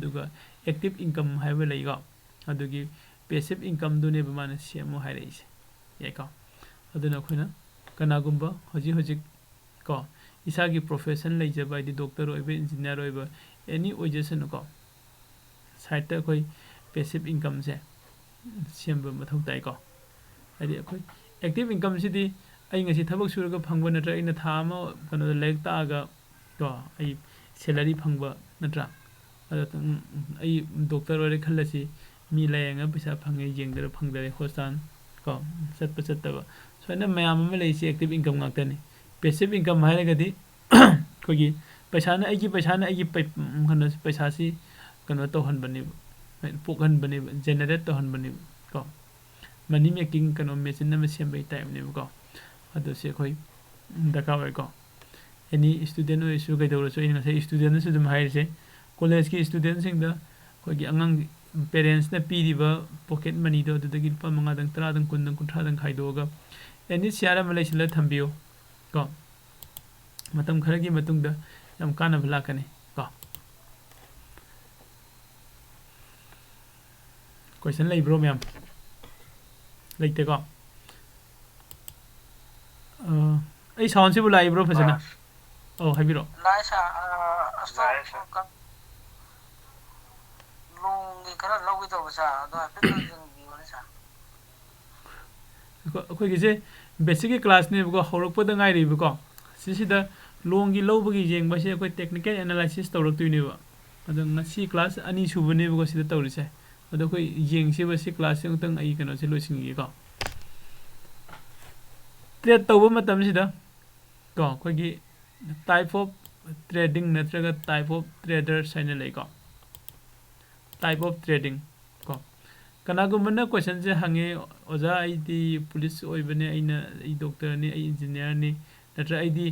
duga active income haiba lai go adugi passive income dune ba man semo hairei se yai ko aduna khoina kana gumba hoji ko isagi profession lai jaba di doctor oibe engineer oiba any ojesan ko site koi passive income se semba mathau tai ko adi khoi active income sidi ai ngasi thabak suraga phangba natra ina thama kano lek ta ga to ai salary phangba natra ꯑꯩ doctor ꯑꯣꯏꯔꯦ ꯈꯜꯂꯁꯤ ꯃꯤ ꯂꯥꯌꯦꯡꯉ ꯄꯩꯁꯥ ꯐꯪꯉꯦ ꯌꯦꯡꯗꯔ ꯐꯪꯗꯔꯦ hospital ꯀꯣ ꯆꯠꯄ ꯆꯠꯇꯕ ꯁꯨꯃꯥꯏꯅ ꯃꯌꯥꯝ ꯑꯃ ꯂꯩꯔꯤꯁꯤ ꯑꯦꯛꯇꯤꯚ ꯏꯟꯀꯝ ꯉꯥꯛꯇꯅꯤ ꯄꯦꯁꯤꯚ ꯏꯟꯀꯝ ꯍꯥꯏꯔꯒꯗꯤ ꯑꯩꯈꯣꯏꯒꯤ ꯄꯩꯁꯥꯅ ꯑꯩꯒꯤ ꯄꯩꯁꯥꯁꯤ ꯀꯩꯅꯣ ꯇꯧꯍꯟꯕꯅꯦꯕ ꯄꯣꯛꯍꯟꯕꯅꯦꯕ ꯖꯦꯅꯦꯔꯦꯠ ꯇꯧꯍꯟꯕꯅꯦꯕ ꯀꯣ ꯃꯅꯤ ꯃꯦꯀꯤꯡ ꯀꯩꯅꯣ ꯃꯦꯆꯤꯟ ꯑꯃ ꯁꯦꯝꯕꯒꯤ ꯇꯥꯏꯞꯅꯦꯕꯀꯣ ꯑꯗꯨꯁꯦ ꯑꯩꯈꯣꯏ ꯗꯔꯀꯥꯔ ꯑꯣꯏꯀꯣ ꯑꯦꯅꯤ ꯁ꯭ꯇꯨꯗꯦꯟ ꯑꯣꯏꯔꯁꯨ ꯀꯩꯗꯧꯔꯁꯨ ꯑꯩꯅ ꯉꯁꯥꯏ ꯁ꯭ꯇꯨꯗꯦꯟꯅꯁꯨ ꯑꯗꯨꯝ ꯍꯥꯏꯔꯤꯁꯦ ꯀꯣꯂꯦꯖꯀꯤ ꯁ꯭ꯇꯨꯗꯦꯟꯁꯤꯡꯗ ꯑꯩꯈꯣꯏꯒꯤ ꯑꯉꯥꯡ ꯄꯦꯔꯦꯟꯁꯅ ꯄꯤꯔꯤꯕ ꯄꯣꯀꯦꯠ ꯃꯅꯤꯗꯣ ꯑꯗꯨꯗꯒꯤ ꯂꯨꯄꯥ 5ꯗꯪ 10ꯗꯪ 20ꯗꯪ 30ꯗꯪ ꯈꯥꯏꯗꯣꯛꯑꯒ ꯑꯦꯅꯤ ꯁꯤꯌꯥꯔ ꯑꯃ ꯂꯩꯁꯤꯜꯂ ꯊꯝꯕꯤꯌꯨ ꯀꯣ ꯃꯇꯝ ꯈꯔꯒꯤ ꯃꯇꯨꯡꯗ ꯌꯥꯝ ꯀꯥꯟꯅꯕ ꯂꯥꯛꯀꯅꯤ ꯀꯣ ꯀꯣꯏꯁꯟ ꯂꯩꯕ꯭ꯔꯣ ꯃꯌꯥꯝ ꯂꯩꯇꯦꯀꯣ ꯑꯩ ꯁꯥꯎꯟꯁꯤꯕꯨ ꯂꯥꯛꯏꯕ꯭ꯔꯣ ꯐꯖꯅ ꯑꯧ ꯍꯥꯏꯕꯤꯔꯛꯑꯣ ꯑꯩꯈꯣꯏꯒꯤꯁꯦ ꯕꯦꯁꯤꯛꯀꯤ ꯀ꯭ꯂꯥꯁꯅꯦꯕꯀꯣ ꯍꯧꯔꯛꯄꯗ ꯉꯥꯏꯔꯤꯕꯀꯣ ꯁꯤꯁꯤꯗ ꯂꯣꯟꯒꯤ ꯂꯧꯕꯒꯤ ꯌꯦꯡꯕꯁꯦ ꯑꯩꯈꯣꯏ ꯇꯦꯛꯅꯤꯀꯦꯜ ꯑꯦꯅꯥꯂꯥꯏꯁꯤꯁ ꯇꯧꯔꯛꯇꯣꯏꯅꯦꯕ ꯑꯗꯣ ꯉꯁꯤ ꯀ꯭ꯂꯥꯁ 2 ꯁꯨꯕꯅꯦꯕꯀꯣ ꯁꯤꯗ ꯇꯧꯔꯤꯁꯦ ꯑꯗꯣ ꯑꯩꯈꯣই ꯌꯦꯡꯁꯤꯕ ꯁꯤ ꯀ꯭ꯂꯥꯁꯁꯦ ꯑꯃꯨꯛꯇꯪ ꯑꯩ ꯀꯩꯅꯣꯁꯦ ꯂꯣꯏꯁꯤꯟꯒꯦꯀꯣ ꯇ꯭ꯔꯦꯗ ꯇꯧꯕ ꯃꯇꯝꯁꯤꯗ ꯀꯣ ꯑꯩꯈꯣꯏꯒꯤ ꯇꯥꯏꯞ ꯑꯣꯐ ꯇ꯭ꯔꯦꯗꯤꯡ ꯅꯠꯇ꯭ꯔꯒ ꯇꯥꯏꯞ ꯑꯣꯐ ꯇ꯭ꯔꯦꯗꯔꯁ ꯍꯥꯏꯅ ꯂꯩꯀꯣ ꯇꯥꯏꯞ ꯑꯣꯐ ꯇ꯭ꯔꯦꯗꯤꯡ ꯀꯣ ꯀꯅꯥꯒꯨꯝꯕꯅ ꯀꯣꯏꯁꯟꯁꯦ ꯍꯪꯉꯦ ꯑꯣꯖꯥ ꯑꯩꯗꯤ ꯄꯨꯂꯤꯁ ꯑꯣꯏꯕꯅꯦ ꯑꯩ ꯗꯣꯛꯇꯔꯅꯤ ꯑꯩ ꯏꯟꯖꯤꯅꯤꯌꯥꯔꯅꯤ ꯅꯠꯇ꯭ꯔꯒ ꯑꯩꯗꯤ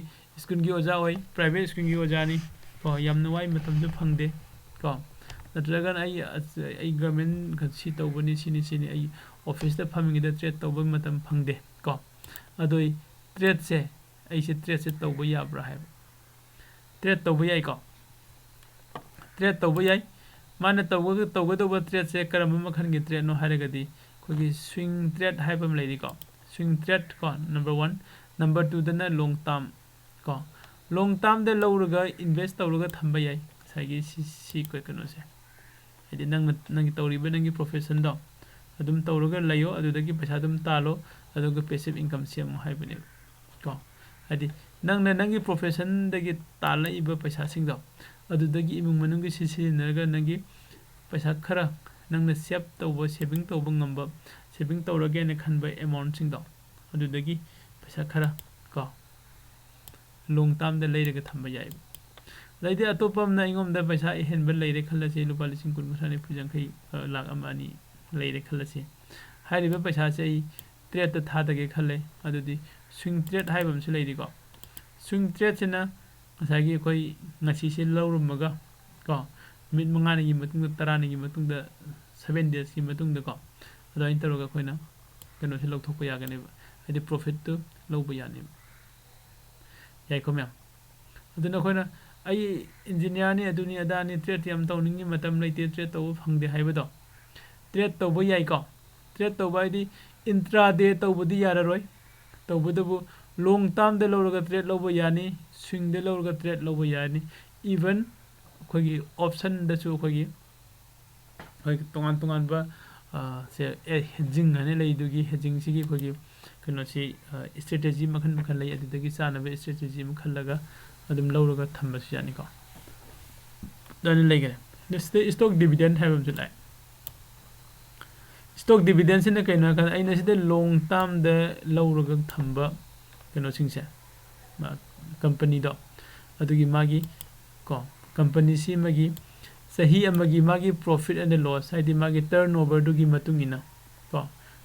ꯁ꯭ꯀꯨꯜꯒꯤ ꯑꯣꯖꯥ ꯑꯣꯏ ꯄ꯭ꯔꯥꯏꯚꯦꯠ ꯁ꯭ꯀꯨꯜꯒꯤ ꯑꯣꯖꯥꯅꯤ ꯀꯣ ꯌꯥꯝꯅ ꯋꯥꯏ ꯃꯇꯝꯁꯨ ꯐꯪꯗꯦ ꯀꯣ ꯅꯠꯇ꯭ꯔꯒꯅ ꯑꯩ ꯒꯚꯔꯟꯃꯦꯟ ꯁꯤ ꯇꯧꯕꯅꯤ ꯁꯤꯅꯤ ꯑꯩ ꯑꯣꯐꯤꯁꯇ ꯐꯝꯃꯤꯉꯩꯗ ꯇ꯭ꯔꯦꯗ ꯇꯧꯕ ꯃꯇꯝ ꯐꯪꯗꯦ ꯀꯣ ꯑꯗꯣ ꯇ꯭ꯔꯦꯗꯁꯦ ꯑꯩꯁꯦ ꯇ꯭ꯔꯦꯗꯁꯦ ꯇꯧꯕ ꯌꯥꯕ꯭ꯔꯥ ꯍꯥꯏꯕ ꯇ꯭ꯔꯦꯗ ꯇꯧꯕ ꯌꯥꯏꯀꯣ ꯇ꯭ꯔꯦꯗ ꯇꯧꯕ ꯌꯥꯏ ꯃꯥꯅ ꯇꯧꯒꯗꯧꯕ ꯇ꯭ꯔꯦꯗꯁꯦ ꯀꯔꯝꯕ ꯃꯈꯜꯒꯤ ꯇ꯭ꯔꯦꯗꯅꯣ ꯍꯥꯏꯔꯒꯗꯤ ꯑꯩꯈꯣꯏꯒꯤ ꯁ꯭ꯋꯤꯡ ꯇ꯭ꯔꯦꯗ ꯍꯥꯏꯕ ꯑꯃ ꯂꯩꯔꯤꯀꯣ ꯁ꯭ꯋꯤꯡ ꯇ꯭ꯔꯦꯗ ꯀꯣ ꯅꯝꯕꯔ 1 ꯅꯝꯕꯔ 2ꯗꯅ ꯂꯣꯡ ꯇꯥꯔꯝ ꯀꯣ ꯂꯣꯡ ꯇꯥꯔꯝꯗ ꯂꯧꯔꯒ ꯏꯟꯚꯦꯁ ꯇꯧꯔꯒ ꯊꯝꯕ ꯌꯥꯏ ꯉꯁꯥꯏꯒꯤ ꯁꯤ ꯀꯩꯅꯣꯁꯦ ꯍꯥꯏꯗꯤ ꯅꯪꯒꯤ ꯇꯧꯔꯤꯕ ꯅꯪꯒꯤ ꯄ꯭ꯔꯣꯐꯦꯁꯟꯗꯣ ꯑꯗꯨꯝ ꯇꯧꯔꯒ ꯂꯩꯌꯣ ꯑꯗꯨꯗꯒꯤ ꯄꯩꯁా ꯑꯗꯨꯝ ꯇꯥꯜꯂꯣ ꯑꯗꯨꯒ ꯄꯦꯁꯤꯚ ꯏꯟꯀꯝ ꯁꯦꯝꯃꯣ ꯍꯥꯏꯕꯅꯦꯕ ꯀꯣ ꯍꯥꯏꯗꯤ ꯅꯪꯒꯤ ꯄ꯭ꯔꯣꯐꯦꯁꯟꯗꯒꯤ ꯇꯥꯜꯂꯛꯏꯕ ꯄꯩꯁꯥꯁꯤꯡꯗꯣ ꯑꯗꯨꯗꯒꯤ ꯏꯃꯨꯡ ꯃꯅꯨꯡꯒꯤ ꯁꯤꯖꯤꯟꯅꯔꯒ ꯅꯪꯒꯤ ꯄꯩꯁꯥ ꯈꯔ ꯅꯪꯅ ꯁꯦꯚꯤꯡ ꯇꯧꯕ ꯉꯝꯕ ꯁꯦꯚꯤꯡ ꯇꯧꯔꯒꯦꯅ ꯈꯟꯕ ꯑꯦꯃꯥꯎꯟꯠꯁꯤꯡꯗꯣ ꯑꯗꯨꯗꯒꯤ ꯄꯩꯁꯥꯈꯔ ꯀꯣ ꯂꯣꯡ ꯇꯥꯔꯝꯗ ꯂꯩꯔꯒ ꯊꯝꯕ ꯌꯥꯏꯕ ꯑꯗꯩꯗꯤ ꯑꯇꯣꯞꯄ ꯑꯃꯅ ꯑꯩꯉꯣꯟꯗ ꯄꯩꯁꯥ ꯑꯍꯦꯟꯕ ꯂꯩꯔꯦ ꯈꯜꯂꯁꯤ ꯂꯨꯄꯥ 20, 30, 40, 50, ꯂꯥꯛ 1, 2 ꯂꯩꯔꯦ ꯈꯜꯂꯁꯤ ꯍꯥꯏꯔꯤꯕ ꯄꯩꯁꯥꯁꯦ ꯑꯩ ꯇ꯭ꯔꯦꯗꯇ ꯊꯥꯗꯒꯦ ꯈꯜꯂꯦ ꯑꯗꯨꯗꯤ ꯁ꯭ꯋꯤꯡ ꯇ꯭ꯔꯦꯗ ꯍꯥꯏꯕ ꯑꯃꯁꯨ ꯂꯩꯔꯤꯀꯣ ꯁ꯭ꯋꯤꯡ ꯇ꯭ꯔꯦꯗꯁꯤꯅ ꯉꯁꯥꯏꯒꯤ ꯑꯩꯈꯣই ꯉꯁꯤꯁꯦ ꯂꯧꯔꯝꯃꯒ ꯀꯣ ꯅꯨꯃꯤꯠ 5ꯅꯤꯒꯤ ꯃꯇꯨꯡꯗ 10ꯅꯤꯒꯤ ꯃꯇꯨꯡꯗ 7 ꯗꯦꯖꯀꯤ ꯃꯇꯨꯡꯗ ꯀꯣ ꯑꯗꯨꯃꯥꯏꯅ ꯇꯧꯔꯒ ꯑꯩꯈꯣꯏꯅ ꯀꯩꯅꯣꯁꯦ ꯂꯧꯊꯣꯛꯄ ꯌꯥꯒꯅꯦꯕ ꯍꯥꯏꯗꯤ ꯄ꯭ꯔꯣꯐꯤꯠꯇꯨ ꯂꯧꯕ ꯌꯥꯅꯦꯕ ꯌꯥꯏꯀꯣ ꯃꯌꯥꯝ ꯑꯗꯨꯅ ꯑꯩꯈꯣꯏꯅ ꯑꯩ ꯏꯟꯖꯤꯅꯤꯌꯥꯔꯅꯤ ꯑꯗꯨꯅꯤ ꯑꯗꯥꯅꯤ ꯇ꯭ꯔꯦꯗ ꯌꯥꯝ ꯇꯧꯅꯤꯡꯉꯤ ꯃꯇꯝ ꯂꯩꯇꯦ ꯇ꯭ꯔꯦꯗ ꯇꯧꯕ ꯐꯪꯗꯦ ꯍꯥꯏꯕꯗꯣ ꯇ꯭ꯔꯦꯗ ꯇꯧꯕ ꯌꯥꯏꯀꯣ ꯇ꯭ꯔꯦꯗ ꯇꯧꯕ ꯍꯥꯏꯗꯤ ꯏꯟꯇ꯭ꯔꯥꯗꯦ ꯇꯧꯕꯗꯤ ꯌꯥꯔꯔꯣꯏ ꯇꯧꯕꯇꯕꯨ ꯂꯣꯡ ꯇꯥꯔꯝꯗ ꯂꯧꯔꯒ ꯇ꯭ꯔꯦꯗ ꯂꯧꯕ ꯌꯥꯅꯤ ꯁ꯭ꯋꯤꯡꯗ ꯂꯧꯔꯒ ꯇ꯭ꯔꯦꯗ ꯂꯧꯕ ꯌꯥꯅꯤ ꯏꯚꯟ ꯑꯩꯈꯣꯏꯒꯤ ꯑꯣꯞꯁꯟꯗꯁꯨ ꯑꯩꯈꯣꯏꯒꯤ ꯇꯣꯉꯥꯟꯕ ꯍꯦꯗꯖꯤꯡ ꯍꯥꯏꯅ ꯂꯩꯗꯨꯒꯤ ꯍꯦꯗꯖꯤꯡꯁꯤꯒꯤ ꯑꯩꯈꯣꯏꯒꯤ ꯀꯩꯅꯣꯁꯤ ꯏꯁꯇ꯭ꯔꯦꯇꯦꯖꯤ ꯃꯈꯜ ꯂꯩ ꯑꯗꯨꯗꯒꯤ ꯆꯥꯅꯕ ꯏꯁꯇ꯭ꯔꯦꯇꯦꯖꯤ ꯑꯃ ꯈꯜꯂꯒ ꯑꯗꯨꯝ ꯂꯧꯔꯒ ꯊꯝꯕꯁꯨ ꯌꯥꯅꯤꯀꯣ ꯑꯗꯨꯃꯥꯏꯅ ꯂꯩꯈꯔꯦ ꯁꯤꯗ ꯏꯁꯇꯣꯛ ꯗꯤꯕꯤꯗꯦꯟ ꯍꯥꯏꯕ ꯑꯃꯁꯨ ꯂꯥꯛꯑꯦ ꯏꯁꯇꯣꯛ ꯗꯤꯕꯤꯗꯦꯟꯁꯤꯅ ꯀꯩꯅꯣ ꯍꯥꯏꯔꯀꯥꯟꯗ ꯑꯩꯅ ꯁꯤꯗ ꯂꯣꯡ ꯇꯥꯔꯝꯗ ꯂꯧꯔꯒ ꯊꯝꯕ ꯀꯩꯅꯣꯁꯤꯡꯁꯦ ꯀꯝꯄꯅꯤꯗꯣ ꯑꯗꯨꯒꯤ ꯃꯥꯒꯤ ꯀꯣ ꯀꯝꯄꯅꯤꯁꯤ ꯑꯃꯒꯤ ꯆꯍꯤ ꯑꯃꯒꯤ ꯃꯥꯒꯤ ꯄ꯭ꯔꯣꯐꯤꯠ ꯑꯦꯟड ꯂꯣꯁ ꯍꯥꯏꯗꯤ ꯃꯥꯒꯤ ꯇꯔꯟ ꯑꯣꯚꯔꯗꯨꯒꯤ ꯃꯇꯨꯡ ꯏꯟꯅ ꯀꯣ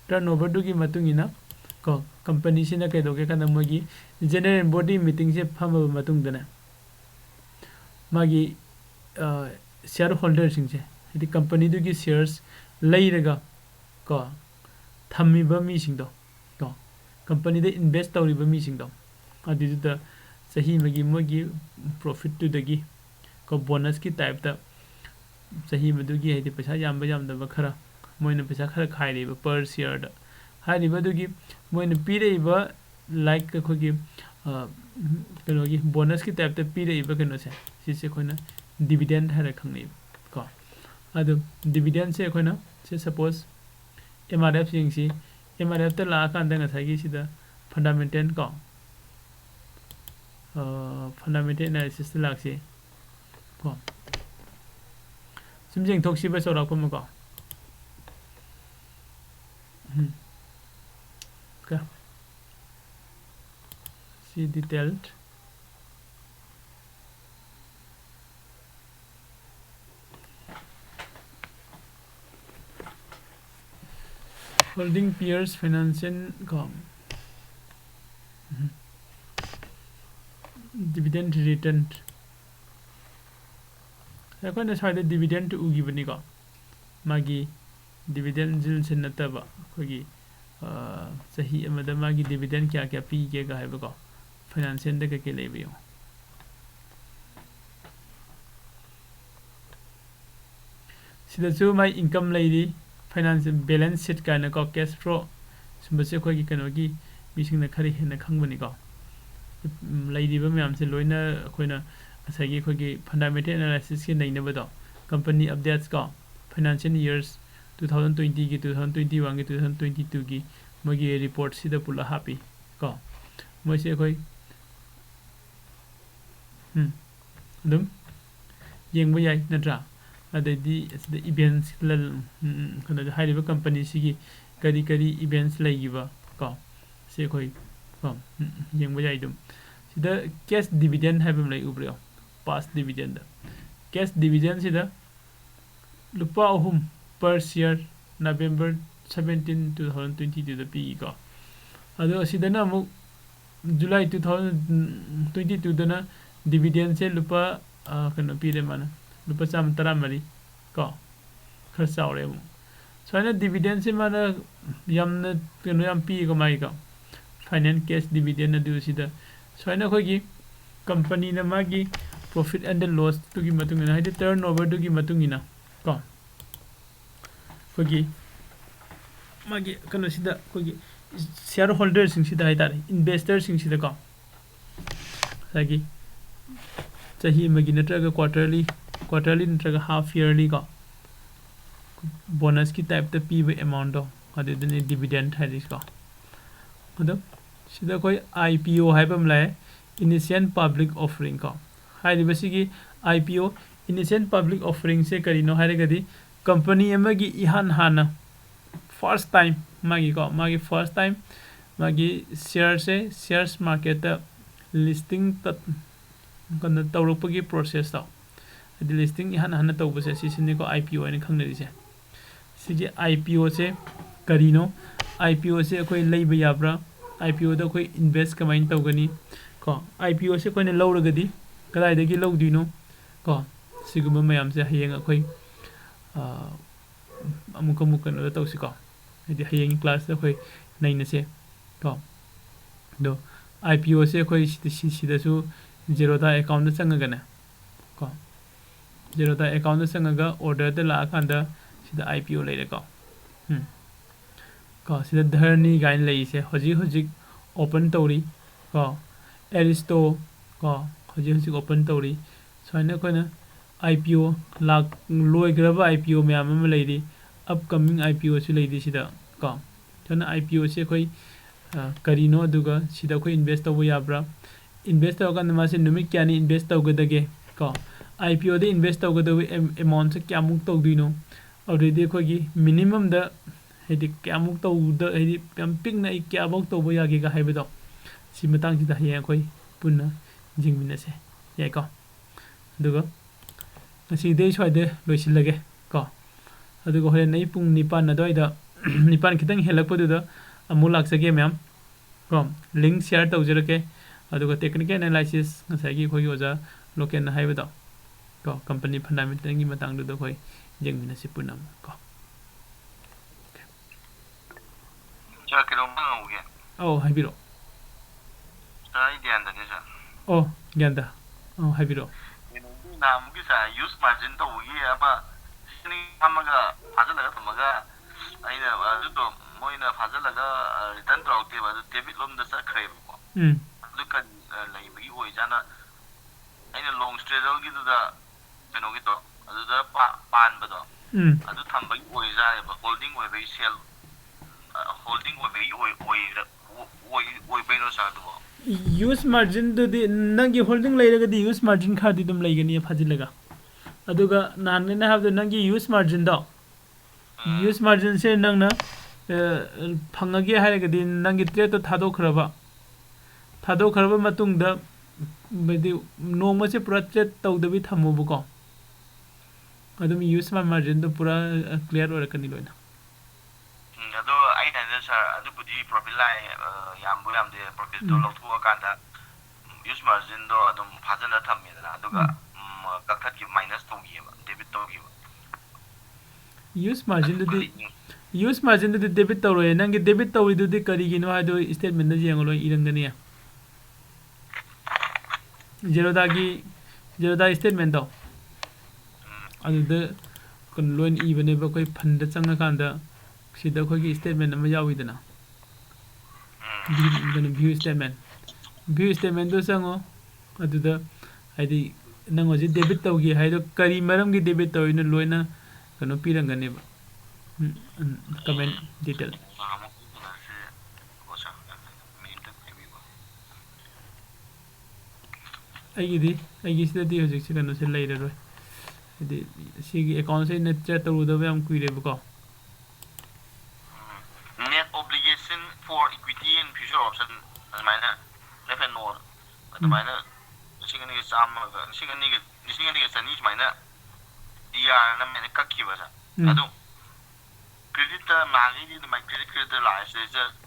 ꯇꯔꯟ ꯑꯣꯚꯔꯗꯨꯒꯤ ꯃꯇꯨꯡ ꯏꯟꯅ ꯀꯣ ꯀꯝꯄꯅꯤꯁꯤꯅ ꯀꯩꯗꯧꯒꯦ ꯀꯥꯟꯗ ꯃꯣꯏꯒꯤ ꯖꯦꯅꯔꯦꯜ ꯕꯣꯗꯤ ꯃꯤꯇꯤꯡꯁꯦ ꯐꯝꯃꯕ ꯃꯇꯨꯡꯗꯅꯦ ꯃꯥꯒꯤ ꯁꯤꯌꯥꯔ ꯍꯣꯜꯗꯔꯁꯤꯡꯁꯦ ꯍꯥꯏꯗꯤ ꯀꯝꯄꯅꯤꯗꯨꯒꯤ ꯁꯤꯌꯔꯁ ꯂꯩꯔꯒ ꯀꯣ ꯊꯝꯃꯤꯕ ꯃꯤꯁꯤꯡꯗꯣ ꯀꯣ ꯀꯝꯄꯅꯤꯗ ꯏꯟꯚꯦꯁט ꯇꯧꯔꯤꯕ ꯃꯤꯁꯤꯡꯗꯣ ꯑꯗꯨꯗꯨꯗ ꯆꯍꯤ ꯑꯃꯒꯤ ꯃꯣꯏꯒꯤ ꯄ꯭ꯔꯣꯐꯤꯠꯇꯨꯗꯒꯤ ꯀꯣ ꯕꯣꯅꯁꯀꯤ ꯇꯥꯏꯞꯇ ꯆꯍꯤ ꯃꯗꯨꯒꯤ ꯍꯥꯏꯗꯤ ꯄꯩꯁా ꯌꯥꯝꯕ ꯌꯥꯝꯗꯕ ꯈꯔ ꯃꯣꯏꯅ ꯄꯩꯁా ꯈꯔ ꯈꯥꯏꯔꯤꯕ ꯄꯔ ꯁꯤꯌꯔꯗ ꯍꯥꯏꯔꯤꯕꯗꯨꯒꯤ ꯃꯣꯏꯅ ꯄꯤꯔꯛꯏꯕ ꯂꯥꯏꯛ ꯑꯩꯈꯣꯏꯒꯤ ꯀꯩꯅꯣꯒꯤ ꯕꯣꯅꯁꯀꯤ ꯇꯥꯏꯞꯇ ꯄꯤꯔꯛꯏꯕ ꯀꯩꯅꯣꯁꯦ ꯁꯤꯁꯦ ꯑꯩꯈꯣꯏꯅ ꯗꯤꯕꯤꯗꯦꯟ ꯍꯥꯏꯔ ꯈꯪꯅꯩꯕ ꯀꯣ ꯑꯗꯨ ꯗꯤꯕꯤꯗꯦꯟꯁꯦ ꯑꯩꯈꯣꯏꯅ ꯁꯄꯣꯁ MRF ꯌꯦꯡꯁꯤ MRFꯇ ꯂꯥꯛꯑꯀꯥꯟꯗ ꯉꯁꯥꯏꯒꯤ ꯁꯤꯗ ꯐꯟꯗꯥꯃꯦꯟꯇꯦꯜ ꯀꯣ ꯐꯟꯗꯥꯃꯦꯟꯇꯦꯜ ꯑꯦꯅꯥꯂꯥꯏꯁꯤꯁꯇ ꯂꯥꯛꯁꯤ ꯀꯣ ꯁꯨꯝ ꯌꯦꯡꯊꯣꯛꯁꯤꯕ ꯆꯥꯎꯔꯥꯛꯄ ꯑꯃꯀꯣ ꯁꯤ detailed holding peers financial dividend return ꯑꯩꯈꯣꯏꯅ ꯁ꯭ꯋꯥꯏꯗ dividend ꯎꯈꯤꯕꯅꯤꯀꯣ ꯃꯥꯒꯤ dividend yield ꯁꯤ ꯅꯠꯇꯕ ꯑꯩꯈꯣꯏꯒꯤ ꯆꯍꯤ ꯑꯃꯗ ꯃꯥꯒꯤ dividend ꯀꯌꯥ ꯀꯌꯥ ꯄꯤꯒꯦꯒ ꯍꯥꯏꯕꯀꯣ ꯐꯥꯏꯅꯥꯟꯁꯤꯌꯦꯜꯗ ꯀꯩꯀꯩ ꯂꯩꯕ ꯌꯦꯡꯉꯣ ꯁꯤꯗꯁꯨ ꯃꯥꯏ ꯏꯟꯀꯝ ꯂꯩꯔꯤ ꯐꯥꯏꯅꯥꯟꯁꯤꯌꯦꯜ ꯕꯦꯂꯦꯟꯁ ꯁꯤꯠ ꯀꯥꯏꯅꯀꯣ ꯀꯦꯁ ꯐ꯭ꯂꯣ ꯁꯨꯝꯕꯁꯦ ꯑꯩꯈꯣꯏꯒꯤ ꯀꯩꯅꯣꯒꯤ ꯃꯤꯁꯤꯡꯅ ꯈꯔ ꯍꯦꯟꯅ ꯈꯪꯕꯅꯤꯀꯣ ꯂꯩꯔꯤꯕ ꯃꯌꯥꯝꯁꯦ ꯂꯣꯏꯅ ꯑꯩꯈꯣꯏꯅ ꯉꯁꯥꯏꯒꯤ ꯑꯩꯈꯣꯏꯒꯤ ꯐꯟꯗꯥꯃꯦꯟꯇꯦꯜ ꯑꯦꯅꯥꯂꯥꯏꯁꯤꯁꯀꯤ ꯅꯩꯅꯕꯗꯣ ꯀꯝꯄꯅꯤ ꯑꯞꯗꯦꯠꯁ ꯀꯣ ꯐꯥꯏꯅꯥꯟꯁꯤꯌꯦꯜ ꯏꯌꯔꯁ 2020ꯒꯤ 2021ꯒꯤ 2022ꯒꯤ ꯃꯣꯏꯒꯤ ꯔꯤꯄꯣꯔꯠꯁꯤꯗ ꯄꯨꯜꯂ ꯍꯥꯞꯄꯤ ꯀꯣ ꯃꯣꯏꯁꯦ ꯑꯩꯈꯣꯏ ꯑꯗꯨꯝ ꯌꯦꯡꯕ ꯌꯥꯏ ꯅꯠꯇ꯭ꯔꯥ ꯑꯗꯩꯗꯤ ꯑꯁꯤꯗ ꯏꯚꯦꯟꯠꯁ ꯀꯩꯅꯣ ꯍꯥꯏꯔꯤꯕ ꯀꯝꯄꯅꯤꯁꯤꯒꯤ ꯀꯔꯤ ꯀꯔꯤ ꯏꯚꯦꯟꯠꯁ ꯂꯩꯈꯤꯕ ꯀꯣ ꯁꯤ ꯑꯩꯈꯣꯏ ꯀꯣ ꯌꯦꯡꯕ ꯌꯥꯏ ꯑꯗꯨꯝ ꯁꯤꯗ ꯀꯦꯁ ꯗꯤꯕꯤꯗꯦꯟ ꯍꯥꯏꯕ ꯑꯃ ꯂꯩ ꯎꯕ꯭ꯔꯣ ꯄꯥꯁ ꯗꯤꯕꯤꯗꯦꯟꯗ ꯀꯦꯁ ꯗꯤꯕꯤꯗꯦꯟꯁꯤꯗ ꯂꯨꯄꯥ 3 per share November 17 2022ꯗ ꯄꯤꯀꯣ ꯑꯗꯣ ꯑꯁꯤꯗꯅ ꯑꯃꯨꯛ July 2022ꯗꯅ ꯗꯤꯕꯤꯗꯦꯟꯁꯦ ꯂꯨꯄꯥ ꯀꯩꯅꯣ ꯄꯤꯔꯦ ꯃꯥꯅ ꯂꯨꯄꯥ 113 ꯀꯣ ꯈꯔ ꯆꯥꯎꯔꯦ ꯑꯃꯨꯛ ꯁꯨꯃꯥꯏꯅ ꯗꯤꯕꯤꯗꯦꯟꯁꯦ ꯃꯥꯅ ꯌꯥꯝꯅ ꯀꯩꯅꯣ ꯌꯥꯝ ꯄꯤꯀꯣ ꯃꯥꯒꯤꯀꯣ ꯐꯥꯏꯅꯦꯟ ꯀꯦꯁ ꯗꯤꯕꯤꯗꯦꯟ ꯑꯗꯨ ꯁꯤꯗ ꯁꯨꯃꯥꯏꯅ ꯑꯩꯈꯣꯏꯒꯤ ꯀꯝꯄꯅꯤꯅ ꯃꯥꯒꯤ ꯄ꯭ꯔꯣꯐꯤꯠ ꯑꯦꯟड ꯂꯣꯁꯇꯨꯒꯤ ꯃꯇꯨꯡ ꯏꯟꯅ ꯍꯥꯏꯗꯤ ꯇꯔꯟ ꯑꯣꯚꯔꯗꯨꯒꯤ ꯃꯇꯨꯡ ꯏꯟꯅ ꯀꯣ ꯑꯩꯈꯣꯏꯒꯤ ꯃꯥꯒꯤ ꯀꯩꯅꯣꯁꯤꯗ ꯑꯩꯈꯣꯏꯒꯤ ꯁꯤꯌꯔ ꯍꯣꯜꯗꯔꯁꯤꯡꯁꯤꯗ ꯍꯥꯏꯇꯥꯔꯦ ꯏꯟꯚꯦꯁꯇꯔꯁꯤꯡꯁꯤꯗꯀꯣ ꯉꯁꯥꯏꯒꯤ ꯆꯍꯤ ꯑꯃꯒꯤ ꯅꯠꯇ꯭ꯔꯒ ꯀ꯭ꯋꯥꯔꯇꯔꯂꯤ ꯅꯠꯇ꯭ꯔꯒ ꯍꯥꯐ ꯏꯌꯔꯂꯤ ꯀꯣ ꯕꯣꯅꯁꯀꯤ ꯇꯥꯏꯞꯇ ꯄꯤꯕ ꯑꯦꯃꯥꯎꯟꯇꯣ ꯑꯗꯨꯗꯨꯅꯤ ꯗꯤꯕꯤꯗꯦꯟ ꯍꯥꯏꯔꯤꯁꯤꯀꯣ ꯑꯗꯣ ꯁꯤꯗ ꯑꯩꯈꯣꯏ IPO ꯍꯥꯏꯕ ꯑꯃ ꯂꯩ ꯏꯅꯤꯁꯤꯌꯦꯜ ꯄꯥꯕ꯭ꯂꯤꯛ ꯑꯣꯐꯔꯤꯡ ꯀꯣ ꯍꯥꯏꯔꯤꯕꯁꯤꯒꯤ IPO ꯏꯅꯤꯁꯤꯌꯦꯜ ꯄꯥꯕ꯭ꯂꯤꯛ ꯑꯣꯐꯔꯤꯡꯁꯦ ꯀꯔꯤꯅꯣ ꯍꯥꯏꯔꯒꯗꯤ ꯀꯝꯄꯅꯤ ꯑꯃꯒꯤ ꯏꯍꯥꯟ ꯍꯥꯟꯅ ꯐꯥꯔꯁ ꯇꯥꯏꯝ ꯃꯥꯒꯤ ꯐꯥꯔꯁ ꯇꯥꯏꯝ ꯃꯥꯒꯤ ꯁꯤꯌꯔꯁ ꯃꯥꯔꯀꯦꯠꯇ ꯂꯤꯁꯇꯤꯡ ꯀꯩꯅꯣ ꯇꯧꯔꯛꯄꯒꯤ ꯄ꯭ꯔꯣꯁꯦꯁꯇꯣ ꯍꯥꯏꯗꯤ ꯂꯤꯁꯇꯤꯡ ꯏꯍꯥꯟ ꯍꯥꯟꯅ ꯇꯧꯕꯁꯦ ꯁꯤꯁꯤꯅꯤꯀꯣ IPO ꯍꯥꯏꯅ ꯈꯪꯅꯔꯤꯁꯦ ꯁꯤꯒꯤ IPOꯁꯦ ꯀꯔꯤꯅꯣ IPOꯁꯦ ꯑꯩꯈꯣꯏ ꯂꯩꯕ ꯌꯥꯕ꯭ꯔꯥ IPOꯗ ꯑꯩꯈꯣꯏ ꯏꯟꯚꯦꯁ ꯀꯃꯥꯏꯅ ꯇꯧꯒꯅꯤ ꯀꯣ IPOꯁꯦ ꯑꯩꯈꯣꯏꯅ ꯂꯧꯔꯒꯗꯤ ꯀꯗꯥꯏꯗꯒꯤ ꯂꯧꯗꯣꯏꯅꯣ ꯀꯣ ꯁꯤꯒꯨꯝꯕ ꯃꯌꯥꯝꯁꯦ ꯍꯌꯦꯡ ꯑꯩꯈꯣꯏ ꯑꯃꯨꯛ ꯀꯩꯅꯣꯗ ꯇꯧꯁꯤꯀꯣ ꯍꯥꯏꯗꯤ ꯍꯌꯦꯡꯒꯤ ꯀ꯭ꯂꯥꯁꯇ ꯑꯩꯈꯣꯏ ꯅꯩꯅꯁꯦ ꯀꯣ ꯑꯗꯣ IPOꯁꯦ ꯑꯩꯈꯣꯏ ꯁꯤꯗꯁꯨ ꯖꯦꯔꯣꯗꯥ ꯑꯦꯀꯥꯎꯟꯗ ꯆꯪꯉꯒꯅꯦ ꯀꯣ ꯖꯦꯔꯣꯗꯥ ꯑꯦꯀꯥꯎꯟꯗ ꯆꯪꯉꯒ ꯑꯣꯔꯗꯔꯗ ꯂꯥꯛꯑꯀꯥꯟꯗ ꯁꯤꯗ IPO ꯂꯩꯔꯦꯀꯣ ꯀꯣ ꯁꯤꯗ ꯙꯔꯅꯤ ꯀꯥꯏꯅ ꯂꯩꯔꯤꯁꯦ ꯍꯧꯖꯤꯛ ꯑꯣꯄꯟ ꯇꯧꯔꯤ ꯀꯣ ꯑꯦꯔꯤꯁꯇꯣ ꯀꯣ ꯍꯧꯖꯤꯛ ꯑꯣꯄꯟ ꯇꯧꯔꯤ ꯁꯨꯃꯥꯏꯅ ꯑꯩꯈꯣꯏꯅ IPO ꯂꯣꯏꯈ꯭ꯔꯕ IPO ꯃꯌꯥꯝ ꯑꯃ ꯂꯩꯔꯤ upcoming IPOꯁꯨ ꯂꯩꯔꯤ ꯁꯤꯗ ꯀꯣ ꯁꯨꯃꯥꯏꯅ IPOꯁꯦ ꯑꯩꯈꯣꯏ ꯀꯔꯤꯅꯣ ꯑꯗꯨꯒ ꯁꯤꯗ ꯑꯩꯈꯣꯏ ꯏꯟꯚꯦꯁ ꯇꯧꯕ ꯌꯥꯕ꯭ꯔꯥ ꯏꯟꯚꯦꯁ ꯇꯧꯔꯀꯥꯟꯗ ꯃꯥꯁꯦ ꯅꯨꯃꯤꯠ ꯀꯌꯥꯅꯤ ꯏꯟꯚꯦꯁ ꯇꯧꯒꯗꯒꯦ ꯀꯣ IPOꯗ ꯏꯟꯚꯦꯁ ꯇꯧꯒꯗꯕ ꯑꯦꯃꯥꯎꯟꯠꯁꯦ ꯀꯌꯥꯃꯨꯛ ꯇꯧꯗꯣꯏꯅꯣ ꯑꯗꯨꯗꯩꯗꯤ ꯑꯩꯈꯣꯏꯒꯤ ꯃꯤꯅꯤꯃꯝꯗ ꯍꯥꯏꯗꯤ ꯀꯌꯥꯃꯨꯛ ꯍꯥꯏꯗꯤ ꯌꯥꯝ ꯄꯤꯛꯅ ꯑꯩ ꯀꯌꯥꯐꯧ ꯇꯧꯕ ꯌꯥꯒꯦꯒ ꯍꯥꯏꯕꯗꯣ ꯁꯤ ꯃꯇꯥꯡꯁꯤꯗ ꯍꯌꯦꯡ ꯑꯩꯈꯣꯏ ꯄꯨꯟꯅ ꯌꯦꯡꯃꯤꯟꯅꯁꯦ ꯌꯥꯏꯀꯣ ꯑꯗꯨꯒ ꯉꯁꯤꯗꯤ ꯁ꯭ꯋꯥꯏꯗ ꯂꯣꯏꯁꯤꯜꯂꯒꯦ ꯀꯣ ꯑꯗꯨꯒ ꯍꯣꯔꯦꯟ ꯑꯩ ꯄꯨꯡ 9 ꯑꯗꯨꯋꯥꯏꯗ 9 ꯈꯤꯇꯪ ꯍꯦꯜꯂꯛꯄꯗꯨꯗ ꯑꯃꯨꯛ ꯂꯥꯛꯆꯒꯦ ꯃꯌꯥꯝ ꯀꯣ ꯂꯤꯡꯛ ꯁꯤꯌꯔ ꯇꯧꯖꯔꯛꯀꯦ ꯑꯗꯨꯒ ꯇꯦꯛꯅꯤꯀꯦꯜ ꯑꯦꯅꯥꯂꯥꯏꯁꯤꯁ ꯉꯁꯥꯏꯒꯤ ꯑꯩꯈꯣꯏꯒꯤ ꯑꯣꯖꯥ ꯂꯣꯀꯦꯜꯅ ꯍꯥꯏꯕꯗꯣ ꯀꯣ ꯀꯝꯄꯅꯤ ꯐꯟꯗꯥꯃꯦꯟꯇꯦꯜꯒꯤ ꯃꯇꯥꯡꯗꯨꯗ ꯑꯩꯈꯣꯏ ꯌꯦꯡꯃꯤꯟꯅꯁꯤ ꯄꯨꯟꯅ ꯀꯣ ꯑꯧ ꯍꯥꯏꯕꯤꯔꯛꯑꯣ ꯑꯩ ꯒ꯭ꯌꯥꯟꯗꯅꯦ ꯁꯥꯔ ꯑꯣ ꯒ꯭ꯌꯥꯟꯗ ꯍꯥꯏꯕꯤꯔꯛꯑꯣ ꯅꯍꯥꯟꯃꯨꯛꯀꯤ ꯁꯥꯔ ꯌꯨꯁ ꯃꯥꯔꯖꯤꯟ ꯇꯧꯕꯒꯤ ꯑꯃ ꯑꯃꯒ ꯐꯥꯖꯤꯜꯂꯒ ꯊꯝꯃꯒ ꯑꯩꯅ ꯑꯗꯨꯗꯣ ꯃꯣꯏꯅ ꯐꯥꯖꯤꯜꯂꯒ ꯔꯤꯇꯔꯟ ꯇꯧꯔꯛꯇꯦꯕ ꯑꯗꯨ ꯗꯦꯕꯤꯠ ꯂꯣꯝꯗ ꯆꯠꯈ꯭ꯔꯦꯕꯀꯣ ꯑꯗꯨ ꯀꯔꯤ ꯂꯩꯕꯒꯤ ꯑꯣꯏꯖꯥꯠꯅ ꯑꯩꯅ ꯂꯣꯡ ꯁ꯭ꯇ꯭ꯔꯦꯗꯜꯒꯤꯗꯨꯗ ꯀꯩꯅꯣꯒꯤꯗꯣ ꯑꯗꯨꯗ ꯄꯥꯟꯕꯗꯣ ꯑꯗꯨ ꯊꯝꯕꯒꯤ ꯑꯣꯏꯖꯥꯠꯅꯦꯕ ꯍꯣꯜꯗꯤꯡ ꯑꯣꯏꯕꯒꯤ ꯁꯦꯜ ꯍꯣꯜꯗꯤꯡ ꯑꯣꯏꯕꯒꯤ ꯑꯣꯏꯕꯩꯅꯣ ꯁꯥꯔ ꯑꯗꯨꯕꯣ ꯌꯨꯁ ꯃꯥꯔꯖꯤꯟꯗꯨꯗꯤ ꯅꯪꯒꯤ ꯍꯣꯜꯗꯤꯡ ꯂꯩꯔꯒꯗꯤ ꯌꯨꯁ ꯃꯥꯔꯖꯤꯟ ꯈꯔꯗꯤ ꯑꯗꯨꯝ ꯂꯩꯒꯅꯤ ꯐꯥꯖꯤꯜꯂꯒ ꯑꯗꯨꯒ ꯅꯍꯥꯟꯅ ꯍꯥꯏꯕꯗꯣ ꯅꯪꯒꯤ ꯌꯨꯁ ꯃꯥꯔꯖꯤꯟꯗꯣ ꯌꯨꯁ ꯃꯥꯔꯖꯤꯟꯁꯦ ꯅꯪꯅ ꯐꯪꯉꯒꯦ ꯍꯥꯏꯔꯒꯗꯤ ꯅꯪꯒꯤ ꯇ꯭ꯔꯦꯗꯇꯣ ꯊꯥꯗꯣꯛꯈ꯭ꯔꯕ ꯃꯇꯨꯡꯗ ꯍꯥꯏꯗꯤ ꯅꯣꯡꯃꯁꯦ ꯄꯨꯔꯥ ꯇ꯭ꯔꯦꯗ ꯇꯧꯗꯕꯤ ꯊꯝꯃꯣꯕꯀꯣ ꯑꯗꯨꯝ ꯌꯨꯁ ꯃꯥꯔꯖꯤꯟꯗꯣ ꯄꯨꯔꯥ ꯀ꯭ꯂꯤꯌꯥꯔ ꯑꯣꯏꯔꯛꯀꯅꯤ ꯂꯣꯏꯅ ꯑꯗꯣ ꯑꯩꯅ ꯍꯥꯏꯖ ꯁꯥꯔ ꯑꯗꯨꯕꯨꯗꯤ ꯄ꯭ꯔꯣꯐꯤꯠ ꯂꯥꯛꯑꯦ ꯌꯥꯝꯕꯨ ꯌꯥꯝꯗꯦ ꯄ꯭ꯔꯣꯐꯤꯠꯇꯣ ꯂꯧꯊꯣꯛꯑꯀꯥꯟꯗ ꯌꯨꯁ ꯃꯥꯔꯖꯤꯟꯗꯣ ꯑꯗꯨꯝ ꯐꯥꯖꯅ ꯊꯝꯃꯦꯗꯅ ꯑꯗꯨꯒ ꯀꯛꯊꯠꯈꯤꯕ ꯃꯥꯏꯅꯁ ꯇꯧꯈꯤꯕ ꯗꯦꯕꯤꯠ ꯇꯧꯈꯤꯕ ꯌꯨꯁ ꯃꯥꯔꯖꯤꯟꯗꯨꯗꯤ ꯗꯦꯕꯤꯠ ꯇꯧꯔꯣꯏ ꯅꯪꯒꯤ ꯗꯦꯕꯤꯠ ꯇꯧꯔꯤꯗꯨꯗꯤ ꯀꯔꯤꯒꯤꯅꯣ ꯍꯥꯏꯗꯣ ꯁ꯭ꯇꯦꯠꯃꯦꯟꯗ ꯌꯦꯡꯉꯣ ꯂꯣꯏ ꯏꯔꯝꯒꯅꯤ ꯖꯦꯔꯣꯗꯥ ꯁ꯭ꯇꯦꯠꯃꯦꯟꯇꯣ ꯑꯗꯨꯗ ꯂꯣꯏꯅ ꯏꯕꯅꯦꯕ ꯑꯩꯈꯣꯏ ꯐꯟꯗ ꯆꯪꯉꯀꯥꯟꯗ ꯁꯤꯗ ꯑꯩꯈꯣꯏꯒꯤ ꯁ꯭ꯇꯦꯠꯃꯦꯟ ꯑꯃ ꯌꯥꯎꯋꯤꯗꯅ ꯚ꯭ꯌू ꯁ꯭ꯇꯦꯠꯃꯦꯟꯗꯣ ꯆꯪꯉꯣ ꯑꯗꯨꯗ ꯍꯥꯏꯗꯤ ꯅꯪ ꯍꯧꯖꯤꯛ ꯗꯦꯕꯤꯠ ꯇꯧꯒꯦ ꯍꯥꯏꯗꯣ ꯀꯔꯤ ꯃꯔꯝꯒꯤ ꯗꯦꯕꯤꯠ ꯇꯧꯔꯤꯅꯣ ꯂꯣꯏꯅ ꯀꯩꯅꯣ ꯄꯤꯔꯝꯒꯅꯦꯕ ꯀꯃꯦꯟ ꯗꯤꯇꯦꯜ ꯑꯩꯒꯤꯁꯤꯗꯗꯤ ꯍꯧꯖꯤꯛꯁꯦ ꯀꯩꯅꯣꯁꯦ ꯂꯩꯔꯔꯣꯏ ꯍꯥꯏꯗꯤ ꯁꯤꯒꯤ ꯑꯦꯀꯥꯎꯟꯁꯦ ꯑꯩꯅ ꯇ꯭ꯔꯦꯗ ꯇꯧꯔꯨꯗꯕ ꯌꯥꯝ ꯀꯨꯏꯔꯦꯕꯀꯣ net obligation for equity and future option adumana left and more adumana lisingani chamma lisingani chani sumaina dr na mena kakkiba sa adu credit ta magi di my credit la se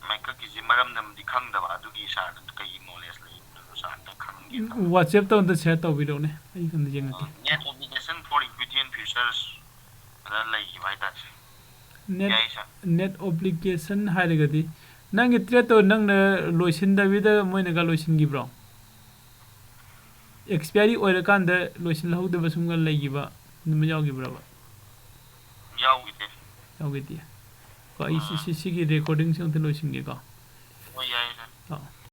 my kakki ji maram nam di khangdaba adugi sa kai knowledge lai sa ta khangi WhatsApp to the share tawbirone ai kan jengati net obligation for equity and futures ada lai bai ta net obligation hairagadi nangi trade to nangna loisindabida moinaga loisingibro expiry oirakanda loisinlahudaba sumga leigiba numa yawgibraba yawgide ko ai sigi recording sing loisinge ko oh yeah